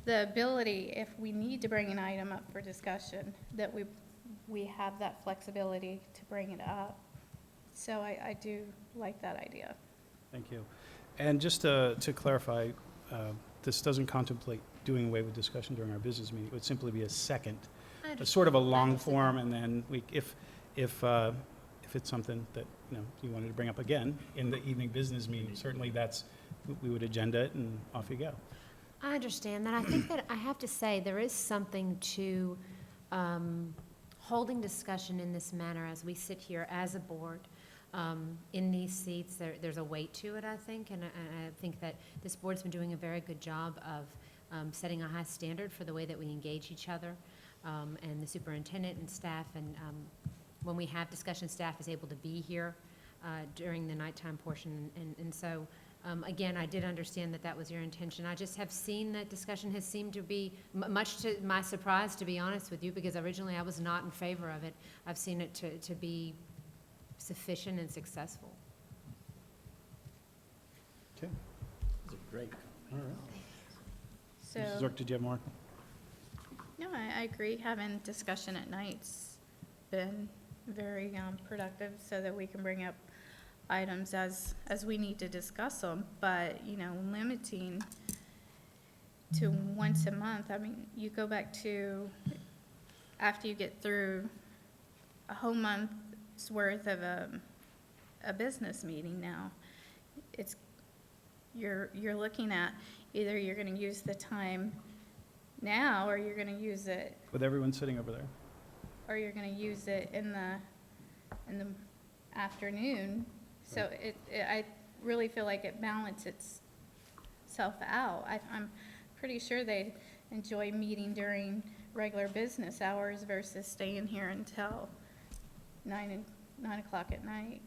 the ability, if we need to bring an item up for discussion, that we have that flexibility to bring it up. So I do like that idea. Thank you. And just to clarify, this doesn't contemplate doing away with discussion during our business meeting. It would simply be a second, a sort of a long form, and then if it's something that, you wanted to bring up again in the evening business meeting, certainly we would agenda it and off you go. I understand that. I think that I have to say there is something to holding discussion in this manner as we sit here as a board in these seats. There's a weight to it, I think, and I think that this board's been doing a very good job of setting a high standard for the way that we engage each other, and the superintendent and staff, and when we have discussion, staff is able to be here during the nighttime portion, and so again, I did understand that was your intention. I just have seen that discussion has seemed to be, much to my surprise, to be honest with you, because originally I was not in favor of it. I've seen it to be sufficient and successful. Okay. That's a great All right. So, Mrs. Zork, did you have more? no, I agree. Having discussion at night's been very productive, so that we can bring up items as we need to discuss them, but, limiting to once a month, I mean, you go back to, after you get through a whole month's worth of a business meeting now, you're looking at either you're gonna use the time now, or you're gonna use it, With everyone sitting over there. or you're gonna use it in the afternoon. So I really feel like it balances itself out. I'm pretty sure they'd enjoy meeting during regular business hours versus staying here until 9 o'clock at night.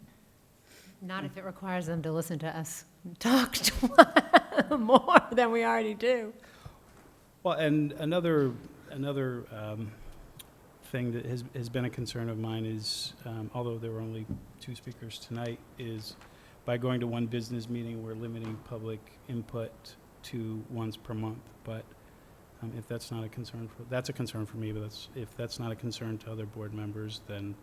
Not if it requires them to listen to us talk more than we already do. Well, and another thing that has been a concern of mine is, although there were only 2 speakers tonight, is by going to one business meeting, we're limiting public input to once per month. But if that's not a concern that's a concern for me, but if that's not a concern to other board members, then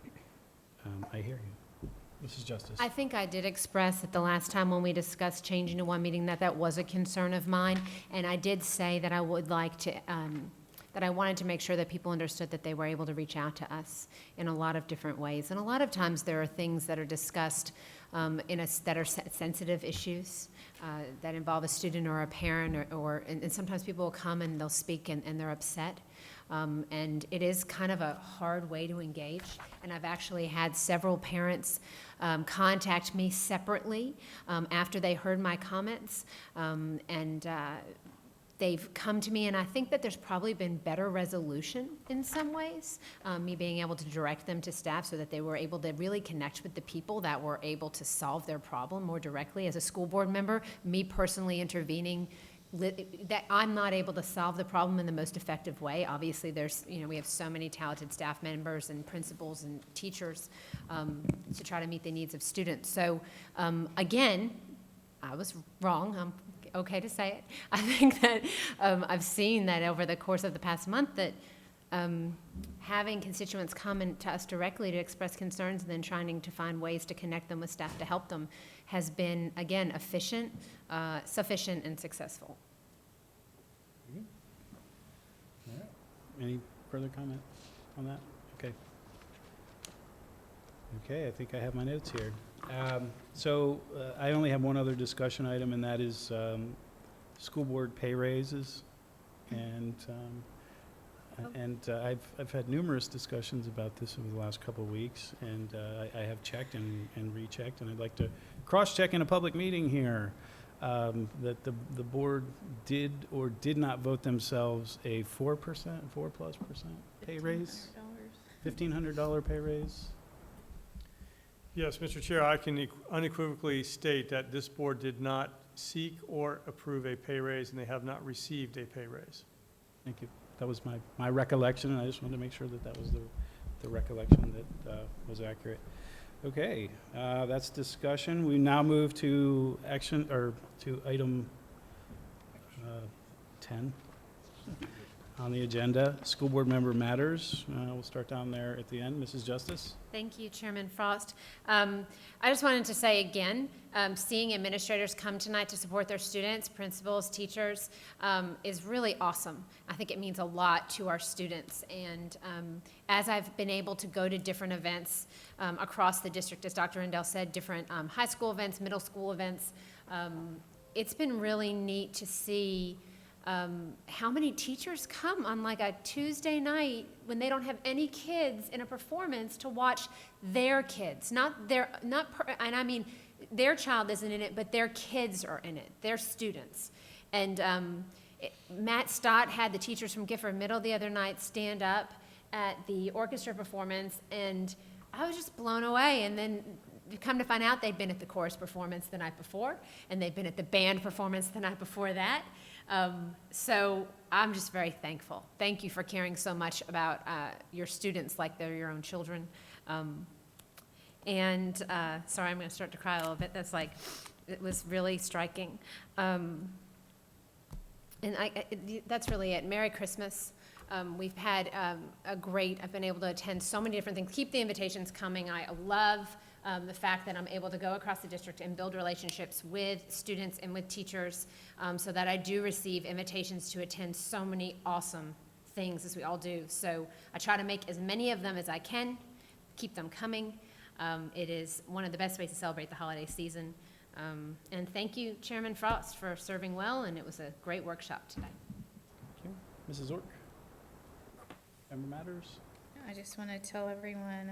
I hear you. Mrs. Justice. I think I did express at the last time when we discussed changing to one meeting that was a concern of mine, and I did say that I would like to, that I wanted to make sure that people understood that they were able to reach out to us in a lot of different ways. And a lot of times there are things that are discussed that are sensitive issues that involve a student or a parent, and sometimes people will come and they'll speak and they're upset. And it is kind of a hard way to engage. And I've actually had several parents contact me separately after they heard my comments. They've come to me, and I think that there's probably been better resolution in some ways, me being able to direct them to staff so that they were able to really connect with the people that were able to solve their problem more directly. As a school board member, me personally intervening, that I'm not able to solve the problem in the most effective way. Obviously, we have so many talented staff members and principals and teachers to try to meet the needs of students. So again, I was wrong. I'm okay to say it. I think that I've seen that over the course of the past month that having constituents come to us directly to express concerns and then trying to find ways to connect them with staff to help them has been, again, efficient, sufficient, and successful. All right. Any further comment on that? Okay. Okay, I think I have my notes here. So I only have one other discussion item, and that is school board pay raises. And I've had numerous discussions about this over the last couple of weeks, and I have checked and rechecked, and I'd like to cross-check in a public meeting here that the board did or did not vote themselves a 4+% pay raise, $1,500 pay raise. Yes, Mr. Chair, I can unequivocally state that this board did not seek or approve a pay raise, and they have not received a pay raise. Thank you. That was my recollection, and I just wanted to make sure that that was the recollection that was accurate. Okay, that's discussion. We now move to action, or to item 10 on the agenda, school board member matters. We'll start down there at the end. Mrs. Justice? Thank you, Chairman Frost. I just wanted to say again, seeing administrators come tonight to support their students, principals, teachers, is really awesome. I think it means a lot to our students. And as I've been able to go to different events across the district, as Dr. Rendell said, different high school events, middle school events, it's been really neat to see how many teachers come on like a Tuesday night when they don't have any kids in a performance to watch their kids, and I mean, their child isn't in it, but their kids are in it, their students. And Matt Stott had the teachers from Gifford Middle the other night stand up at the orchestra performance, and I was just blown away. And then come to find out they'd been at the chorus performance the night before, and they'd been at the band performance the night before that. So I'm just very thankful. Thank you for caring so much about your students like they're your own children. Sorry, I'm going to start to cry a little bit. It was really striking. That's really it. Merry Christmas. We've had I've been able to attend so many different things. Keep the invitations coming. I love the fact that I'm able to go across the district and build relationships with students and with teachers so that I do receive invitations to attend so many awesome things as we all do. So I try to make as many of them as I can, keep them coming. It is one of the best ways to celebrate the holiday season. And thank you, Chairman Frost, for serving well, and it was a great workshop today. Thank you. Mrs. Ork? Member matters? I just want to tell everyone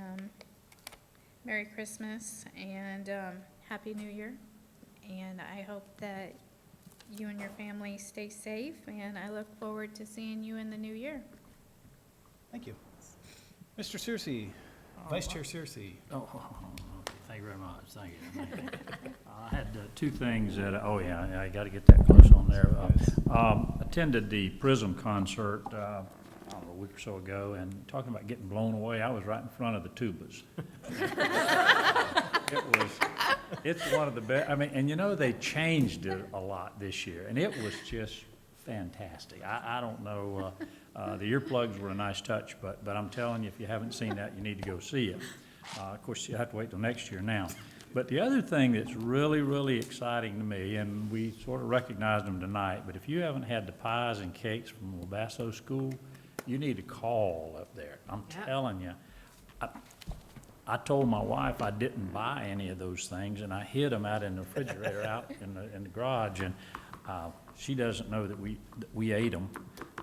Merry Christmas and Happy New Year. And I hope that you and your family stay safe, and I look forward to seeing you in the new year. Thank you. Mr. Searcy, Vice Chair Searcy. Oh, okay, thank you very much, thank you. I had two things that, oh yeah, I gotta get that close on there. Attended the Prism concert, I don't know, a week or so ago, and talking about getting blown away, I was right in front of the tubas. It's one of the best, I mean, and you know, they changed it a lot this year, and it was just fantastic. I don't know, the earplugs were a nice touch, but I'm telling you, if you haven't seen that, you need to go see it. Of course, you have to wait till next year now. But the other thing that's really, really exciting to me, and we sort of recognized them tonight, but if you haven't had the pies and cakes from Wabasso School, you need to call up there. I'm telling you. I told my wife I didn't buy any of those things, and I hid them out in the refrigerator out in the garage, and she doesn't know that we ate them.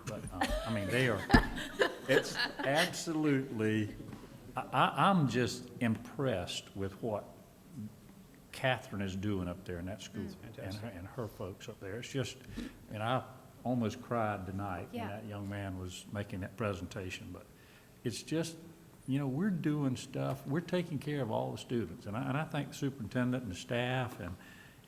But, I mean, they are, it's absolutely, I'm just impressed with what Catherine is doing up there in that school and her folks up there. It's just, and I almost cried tonight when that young man was making that presentation, but it's just, you know, we're doing stuff, we're taking care of all the students, and I thank the superintendent and the staff, and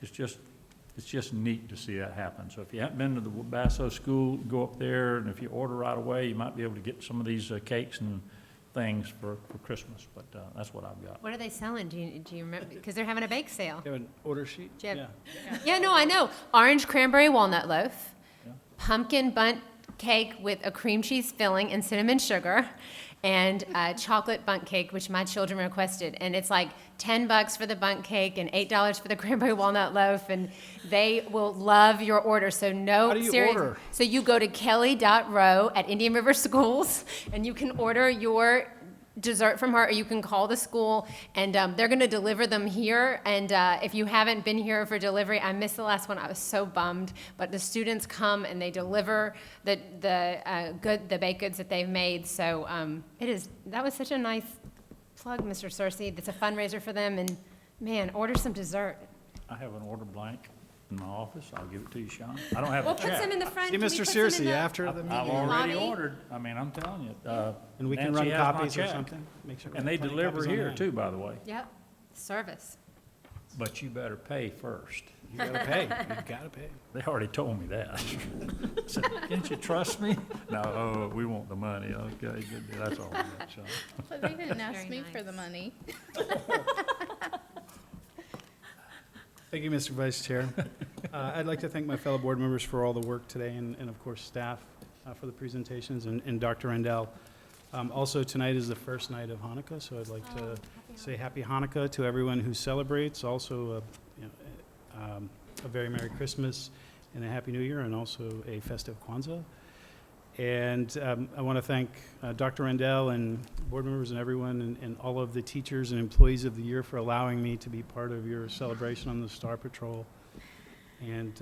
it's just neat to see that happen. So if you haven't been to the Wabasso School, go up there, and if you order right away, you might be able to get some of these cakes and things for Christmas, but that's what I've got. What are they selling? Do you remember? Because they're having a bake sale. You have an order sheet? Yeah. Yeah, no, I know. Orange cranberry walnut loaf, pumpkin bundt cake with a cream cheese filling and cinnamon sugar, and chocolate bundt cake, which my children requested. And it's like $10 for the bundt cake and $8 for the cranberry walnut loaf, and they will love your order. So no, How do you order? So you go to kelly.row at Indian River Schools, and you can order your dessert from her, or you can call the school, and they're going to deliver them here. And if you haven't been here for delivery, I missed the last one. I was so bummed. But the students come and they deliver the baked goods that they've made. So that was such a nice plug, Mr. Searcy. That's a fundraiser for them. And man, order some dessert. I have an order blank in my office. I'll give it to you, Sean. I don't have We'll a put check. some in the front. See Can we Mr. put some in Searcy the- after the meeting. I've already Lobby? ordered. I mean, I'm telling you. And we can Nancy run has my copies or check. something? Make sure we And have they plenty of deliver copies on here hand. too, by the way. Yep, service. But you better pay first. You gotta pay. You gotta pay. They already told me that. I said, can't you trust me? No, we want the money. Okay, good deal. That's all I got, Sean. But they didn't ask Very me nice. for the money. Thank you, Mr. Vice Chair. I'd like to thank my fellow board members for all the work today, and of course, staff for the presentations, and Dr. Rendell. Also, tonight is the first night of Hanukkah, so I'd like to say Happy Hanukkah to everyone who celebrates. Also, a very Merry Christmas and a Happy New Year, and also a festive Kwanzaa. And I want to thank Dr. Rendell and board members and everyone, and all of the teachers and employees of the year for allowing me to be part of your celebration on the Star Patrol, and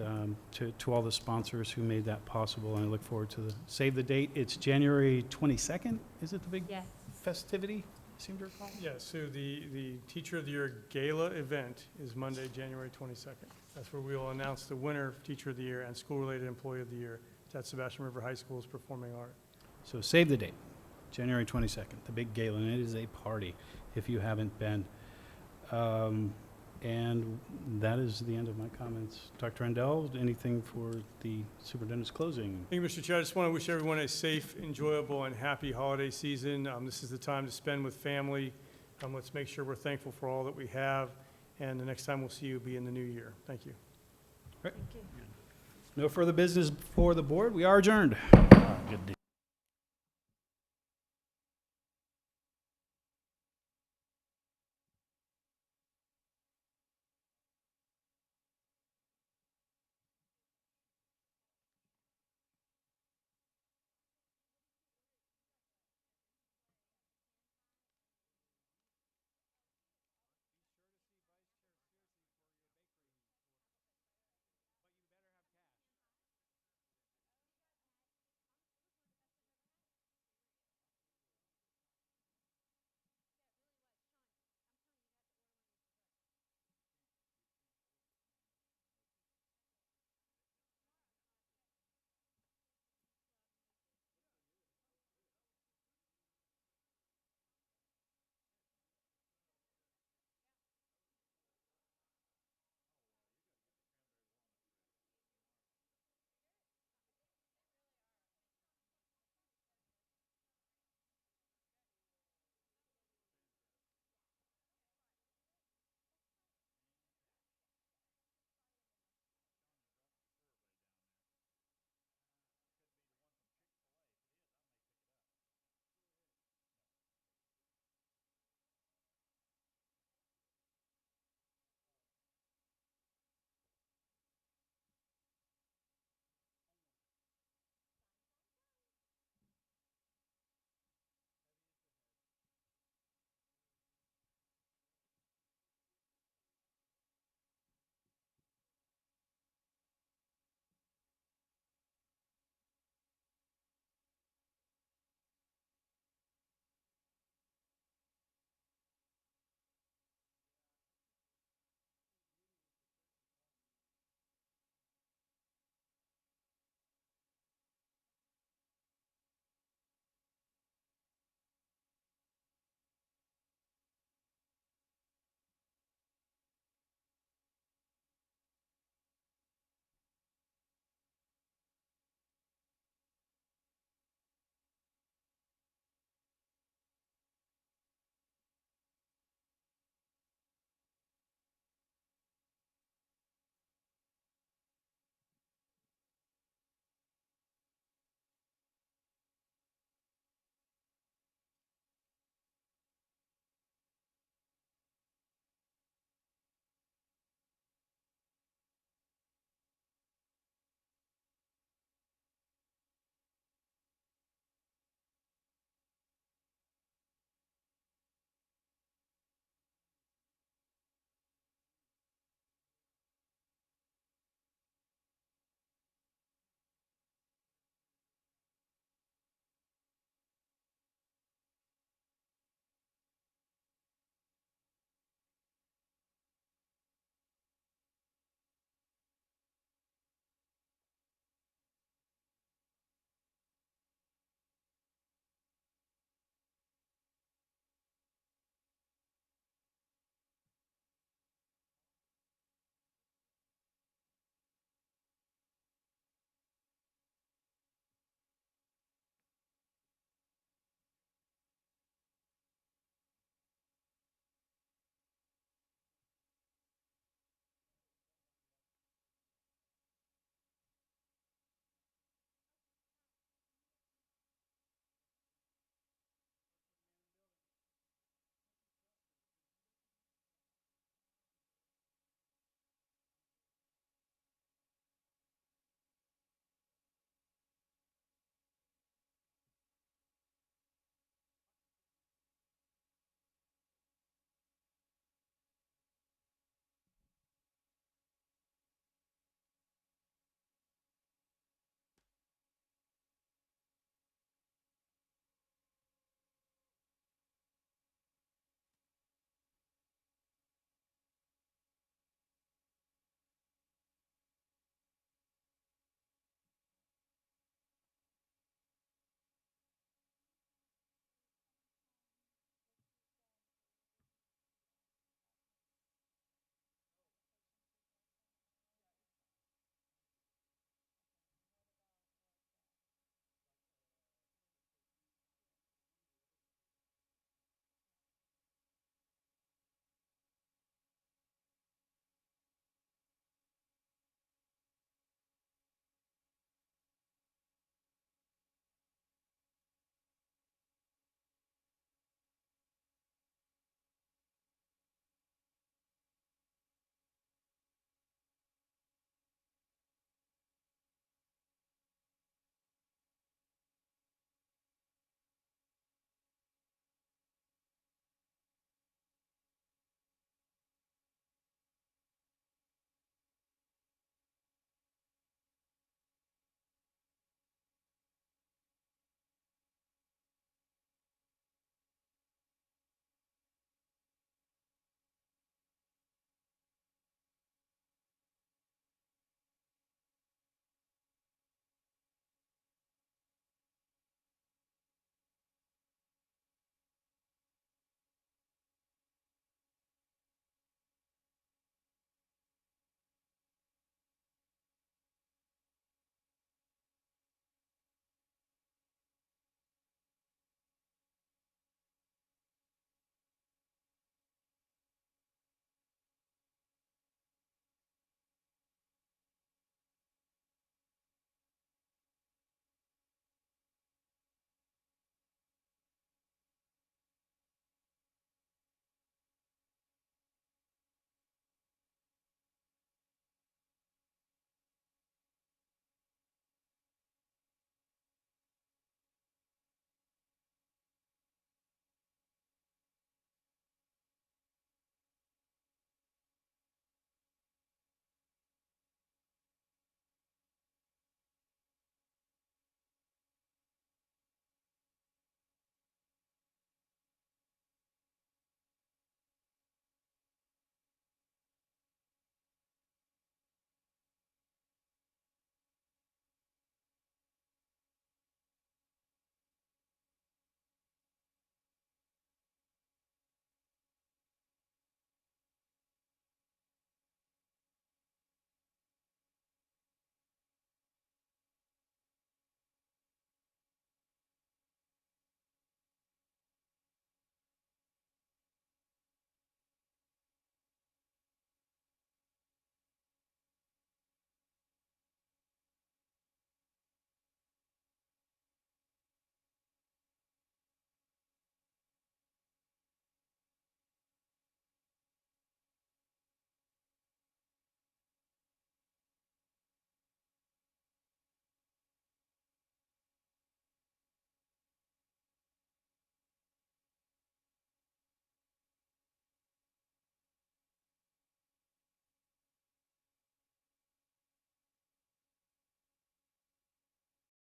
to all the sponsors who made that possible. And I look forward to the save the date. It's January 22nd. Is it the big festivity? I seem to recall. Yeah, so the Teacher of the Year Gala event is Monday, January 22nd. That's where we will announce the winner of Teacher of the Year and School-Related Employee of the Year. It's at Sebastian River High School's Performing Art. So save the date, January 22nd, the big gala, and it is a party if you haven't been. And that is the end of my comments. Dr. Rendell, anything for the superintendent's closing? Thank you, Mr. Chair. I just want to wish everyone a safe, enjoyable, and happy holiday season. This is the time to spend with family. Let's make sure we're thankful for all that we have, and the next time we'll see you will be in the new year. Thank you. No further business for the board. We are adjourned. Good deal.